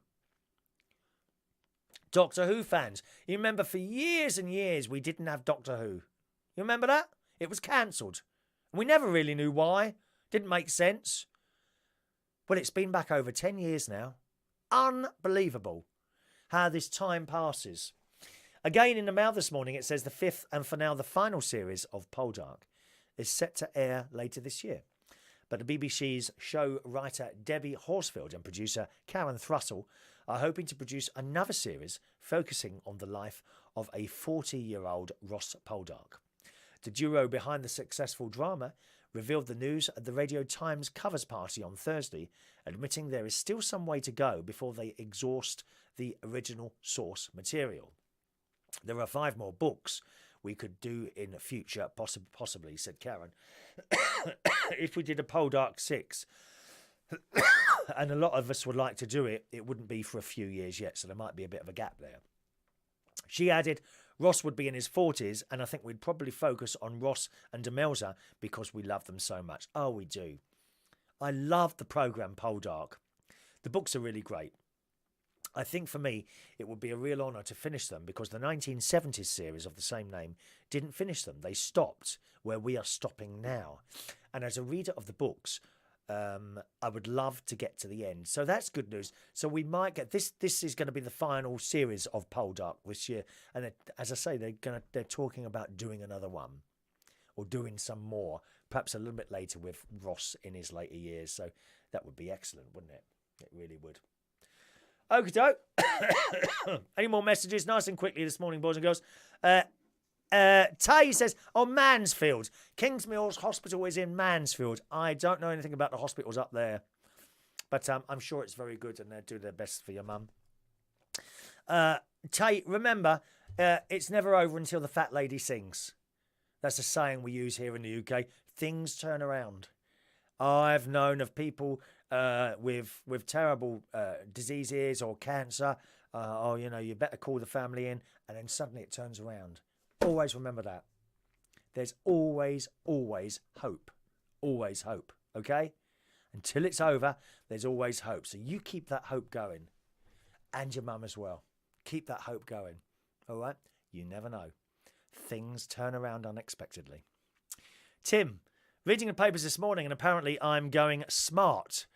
Doctor Who fans, you remember for years and years we didn't have Doctor Who. You remember that? It was cancelled. We never really knew why. Didn't make sense. Well, it's been back over 10 years now. Unbelievable how this time passes. Again, in the Mail this morning, it says the 5th and for now the final series of Poldark is set to air later this year. But the BBC's show writer Debbie Horsfield and producer Karen Thrussell are hoping to produce another series focusing on the life of a 40-year-old Ross Poldark. The duo behind the successful drama revealed the news at the Radio Times covers party on Thursday, admitting there is still some way to go before they exhaust the original source material. There are 5 more books we could do in the future, possibly, said Karen. If we did a Poldark 6, and a lot of us would like to do it, it wouldn't be for a few years yet, so there might be a bit of a gap there. She added, Ross would be in his 40s, and I think we'd probably focus on Ross and Demelza because we love them so much. Oh, we do. I love the programme Poldark. The books are really great. I think for me, it would be a real honour to finish them because the 1970s series of the same name didn't finish them. They stopped where we are stopping now. And as a reader of the books, I would love to get to the end. So that's good news. So we might get this. This is going to be the final series of Poldark this year. And as I say, they're talking about doing another one or doing some more, perhaps a little bit later with Ross in his later years. So that would be excellent, wouldn't it? It really would. Okie doke. Any more messages? Nice and quickly this morning, boys and girls. Tay says, Mansfield. Kingsmills Hospital is in Mansfield. I don't know anything about the hospitals up there. But I'm sure it's very good and they'll do their best for your mum. Tay, remember, it's never over until the fat lady sings. That's a saying we use here in the UK. Things turn around. I've known of people with terrible diseases or cancer. You better call the family in, and then suddenly it turns around. Always remember that. There's always hope. Always hope, okay? Until it's over, there's always hope. So you keep that hope going. And your mum as well. Keep that hope going, all right? You never know. Things turn around unexpectedly. Tim, reading the papers this morning, and apparently I'm going smart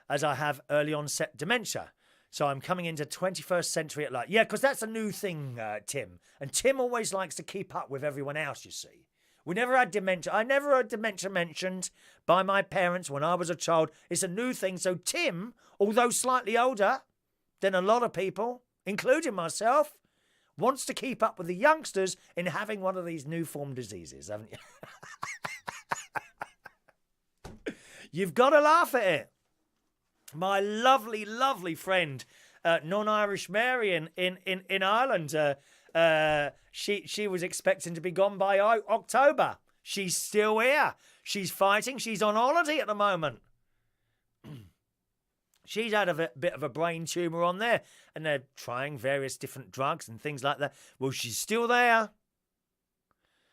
as I have early onset dementia. So I'm coming into 21st century at light. Yeah, because that's a new thing, Tim. And Tim always likes to keep up with everyone else, you see. We never had dementia. I never had dementia mentioned by my parents when I was a child. It's a new thing. So Tim, although slightly older than a lot of people, including myself, wants to keep up with the youngsters in having one of these new form diseases, haven't you? You've got to laugh at it. My lovely, lovely friend, non-Irish Mary in Ireland, she was expecting to be gone by October. She's still here. She's fighting. She's on holiday at the moment. She's had a bit of a brain tumour on there, and they're trying various different drugs and things like that. Well, she's still there.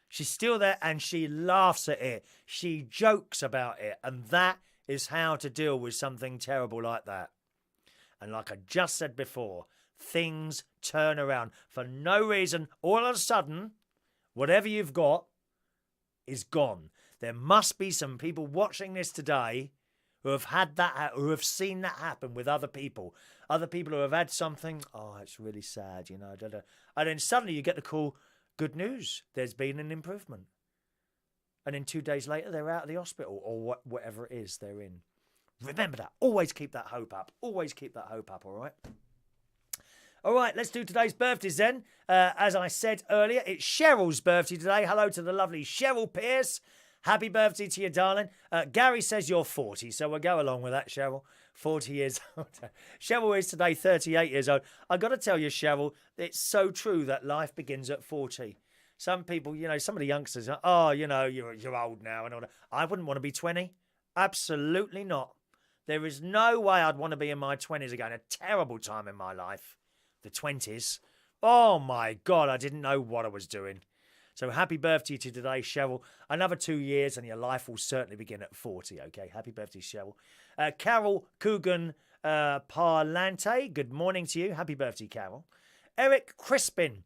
She's still there, and she laughs at it. She jokes about it, and that is how to deal with something terrible like that. And like I just said before, things turn around for no reason. All of a sudden, whatever you've got is gone. There must be some people watching this today who have had that, who have seen that happen with other people who have had something. Oh, it's really sad, you know. And then suddenly you get the call, good news, there's been an improvement. And then 2 days later, they're out of the hospital or whatever it is they're in. Remember that. Always keep that hope up. Always keep that hope up, all right? All right, let's do today's birthdays then. As I said earlier, it's Sheryl's birthday today. Hello to the lovely Sheryl Pierce. Happy birthday to you, darling. Gary says you're 40, so we'll go along with that, Sheryl. 40 years old. Sheryl is today 38 years old. I've got to tell you, Sheryl, it's so true that life begins at 40. Some people, you know, some of the youngsters are, oh, you know, you're old now and all that. I wouldn't want to be 20. Absolutely not. There is no way I'd want to be in my 20s again. A terrible time in my life. The 20s. Oh, my God, I didn't know what I was doing. So happy birthday to today, Sheryl. Another 2 years and your life will certainly begin at 40, okay? Happy birthday, Sheryl. Carol Coogan Parlante, good morning to you. Happy birthday, Carol. Eric Crispin,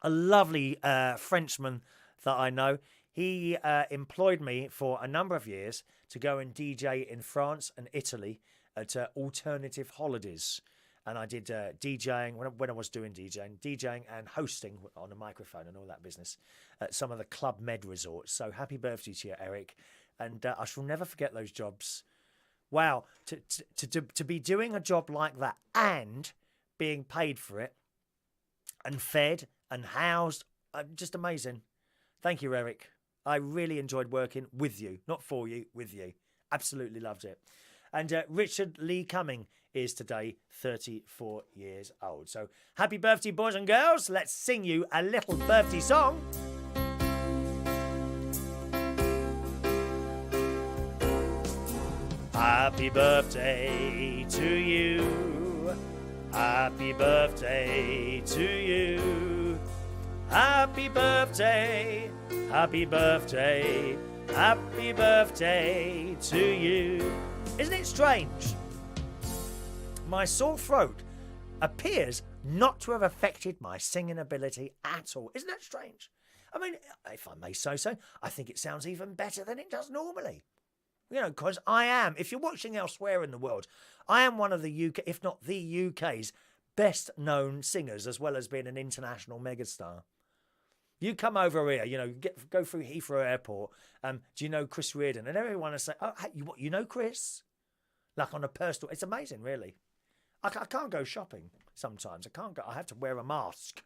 a lovely Frenchman that I know. He employed me for a number of years to go and DJ in France and Italy at alternative holidays. And I did DJing, when I was doing DJing and hosting on a microphone and all that business at some of the Club Med resorts. So happy birthday to you, Eric. And I shall never forget those jobs. Wow, to be doing a job like that and being paid for it and fed and housed, just amazing. Thank you, Eric. I really enjoyed working with you, not for you, with you. Absolutely loved it. And Richard Lee Cumming is today 34 years old. So happy birthday, boys and girls. Let's sing you a little birthday song. Happy birthday to you. Happy birthday to you. Happy birthday. Happy birthday. Happy birthday to you. Isn't it strange? My sore throat appears not to have affected my singing ability at all. Isn't that strange? I mean, if I may say so, I think it sounds even better than it does normally. You know, because I am, if you're watching elsewhere in the world, I am one of the UK, if not the UK's best known singers, as well as being an international megastar. You come over here, you know, go through Heathrow Airport. Do you know Chris Reardon? And everyone will say, oh, hey, you know Chris? Like on a personal, it's amazing, really. I can't go shopping sometimes. I have to wear a mask,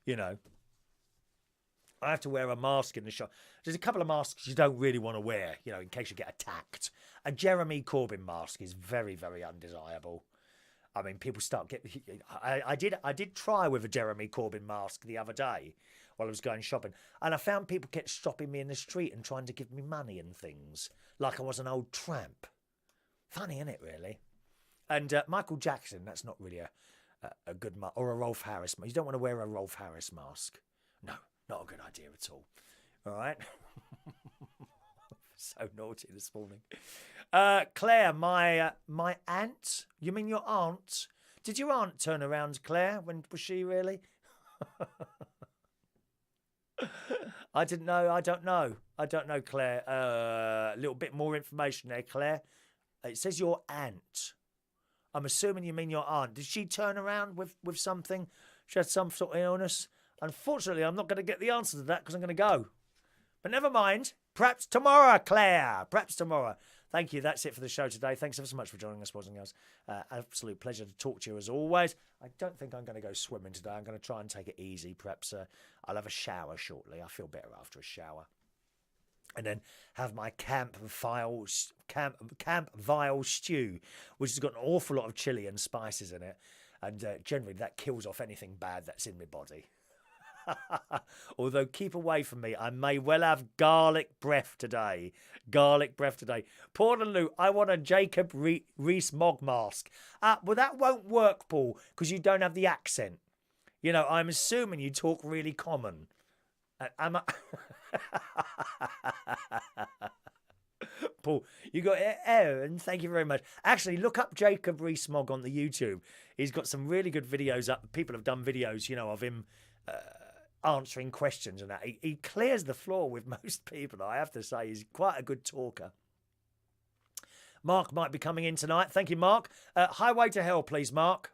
you know. I have to wear a mask in the shop. There's a couple of masks you don't really want to wear, you know, in case you get attacked. A Jeremy Corbyn mask is very, very undesirable. I mean, people start getting... I did try with a Jeremy Corbyn mask the other day while I was going shopping, and I found people kept stopping me in the street and trying to give me money and things, like I was an old tramp. Funny, isn't it, really? And Michael Jackson, that's not really a good mask, or a Rolf Harris mask. You don't want to wear a Rolf Harris mask. No, not a good idea at all. All right? So naughty this morning. Claire, my aunt. You mean your aunt? Did your aunt turn around, Claire? Was she really? I didn't know. I don't know, Claire. A little bit more information there, Claire. It says your aunt. I'm assuming you mean your aunt. Did she turn around with something? She had some sort of illness. Unfortunately, I'm not going to get the answer to that because I'm going to go. But never mind. Perhaps tomorrow, Claire. Perhaps tomorrow. Thank you. That's it for the show today. Thanks ever so much for joining us, boys and girls. Absolute pleasure to talk to you as always. I don't think I'm going to go swimming today. I'm going to try and take it easy. Perhaps I'll have a shower shortly. I feel better after a shower. and then have my camp vile stew, which has got an awful lot of chili and spices in it, and generally that kills off anything bad that's in my body. Although keep away from me, I may well have garlic breath today. Garlic breath today. Paul and Lou, I want a Jacob Rees-Mogg mask. Well, that won't work, Paul, because you don't have the accent. You know, I'm assuming you talk really common. Paul, you got and thank you very much. Actually, look up Jacob Rees-Mogg on the YouTube. He's got some really good videos up. People have done videos, you know, of him answering questions and that. He clears the floor with most people, I have to say. He's quite a good talker. Mark might be coming in tonight. Thank you, Mark. Highway to Hell, please, Mark.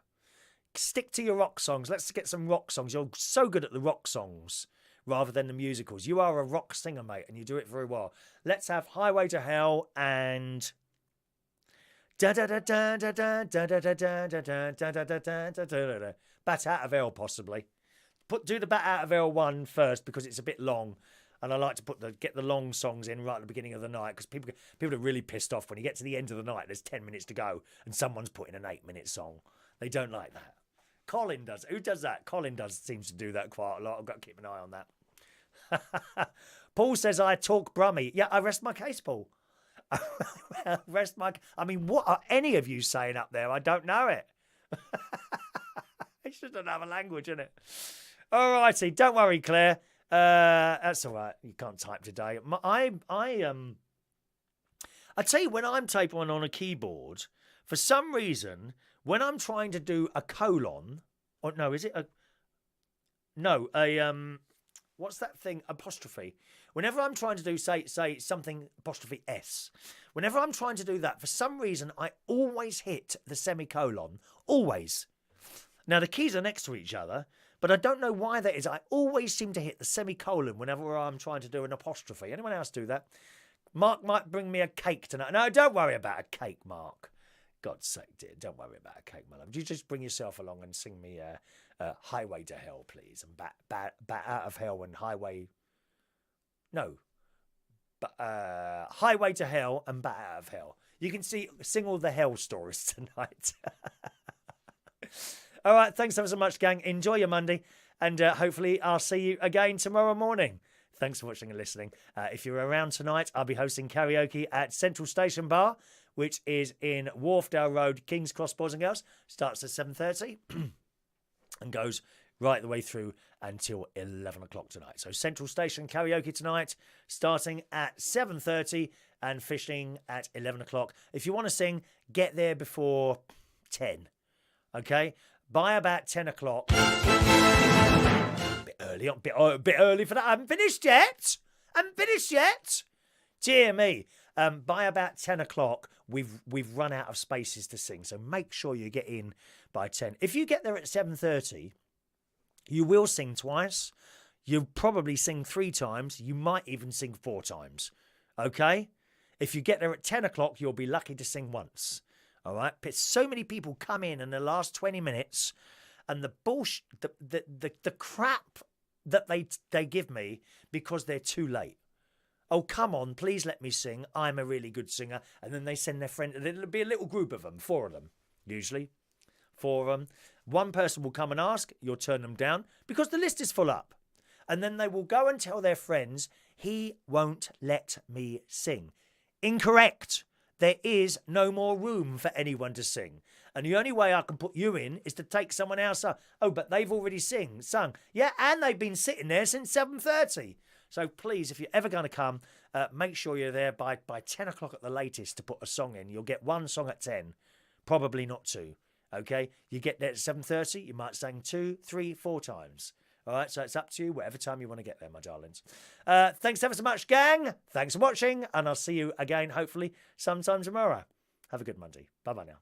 Stick to your rock songs. Let's get some rock songs. You're so good at the rock songs rather than the musicals. You are a rock singer, mate, and you do it very well. Let's have Highway to Hell and Bat Out of Hell, possibly. Do the Bat Out of Hell one first because it's a bit long, and I like to get the long songs in right at the beginning of the night because people are really pissed off when you get to the end of the night. There's 10 minutes to go, and someone's putting an 8-minute song. They don't like that. Colin does. Who does that? Colin seems to do that quite a lot. I've got to keep an eye on that. Paul says I talk Brummy. Yeah, I rest my case, Paul. I mean, what are any of you saying up there? I don't know it. It's just another language, isn't it? All righty, don't worry, Claire. That's all right. You can't type today. I tell you, when I'm typing on a keyboard, for some reason, when I'm trying to do a colon, or no, is it a what's that thing? Apostrophe. Whenever I'm trying to do say something apostrophe S, whenever I'm trying to do that, for some reason I always hit the semicolon. Always. Now the keys are next to each other, but I don't know why that is. I always seem to hit the semicolon whenever I'm trying to do an apostrophe. Anyone else do that? Mark might bring me a cake tonight. No, don't worry about a cake, Mark. God's sake, dear, don't worry about a cake, my love. You just bring yourself along and sing me Highway to Hell, please. And Bat Out of Hell and Highway... No. Highway to Hell and Bat Out of Hell. You can sing all the hell stories tonight. All right, thanks ever so much, gang. Enjoy your Monday, and hopefully I'll see you again tomorrow morning. Thanks for watching and listening. If you're around tonight, I'll be hosting karaoke at Central Station Bar, which is in Wharfdale Road, King's Cross, boys and girls. Starts at 7:30 and goes right the way through until 11 o'clock tonight. So Central Station karaoke tonight, starting at 7:30 and finishing at 11 o'clock. If you want to sing, get there before 10, okay? By about 10 o'clock. A bit early for that. I haven't finished yet. Dear me. By about 10 o'clock, we've run out of spaces to sing. So make sure you get in by 10. If you get there at 7:30, you will sing twice. You'll probably sing 3 times. You might even sing 4 times. Okay? If you get there at 10 o'clock, you'll be lucky to sing once. All right? But so many people come in the last 20 minutes, and the bullshit, the crap that they give me because they're too late. Oh, come on, please let me sing. I'm a really good singer. And then they send their friend. It'll be a little group of them, 4 of them, usually. 4 of them. One person will come and ask. You'll turn them down because the list is full up. And then they will go and tell their friends, he won't let me sing. Incorrect. There is no more room for anyone to sing. And the only way I can put you in is to take someone else up. Oh, but they've already sung. Yeah, and they've been sitting there since 7:30. So please, if you're ever going to come, make sure you're there by 10 o'clock at the latest to put a song in. You'll get 1 song at 10, probably not 2. Okay? You get there at 7:30, you might sing 2, 3, 4 times. All right, so it's up to you, whatever time you want to get there, my darlings. Thanks ever so much, gang. Thanks for watching, and I'll see you again, hopefully, sometime tomorrow. Have a good Monday. Bye-bye now.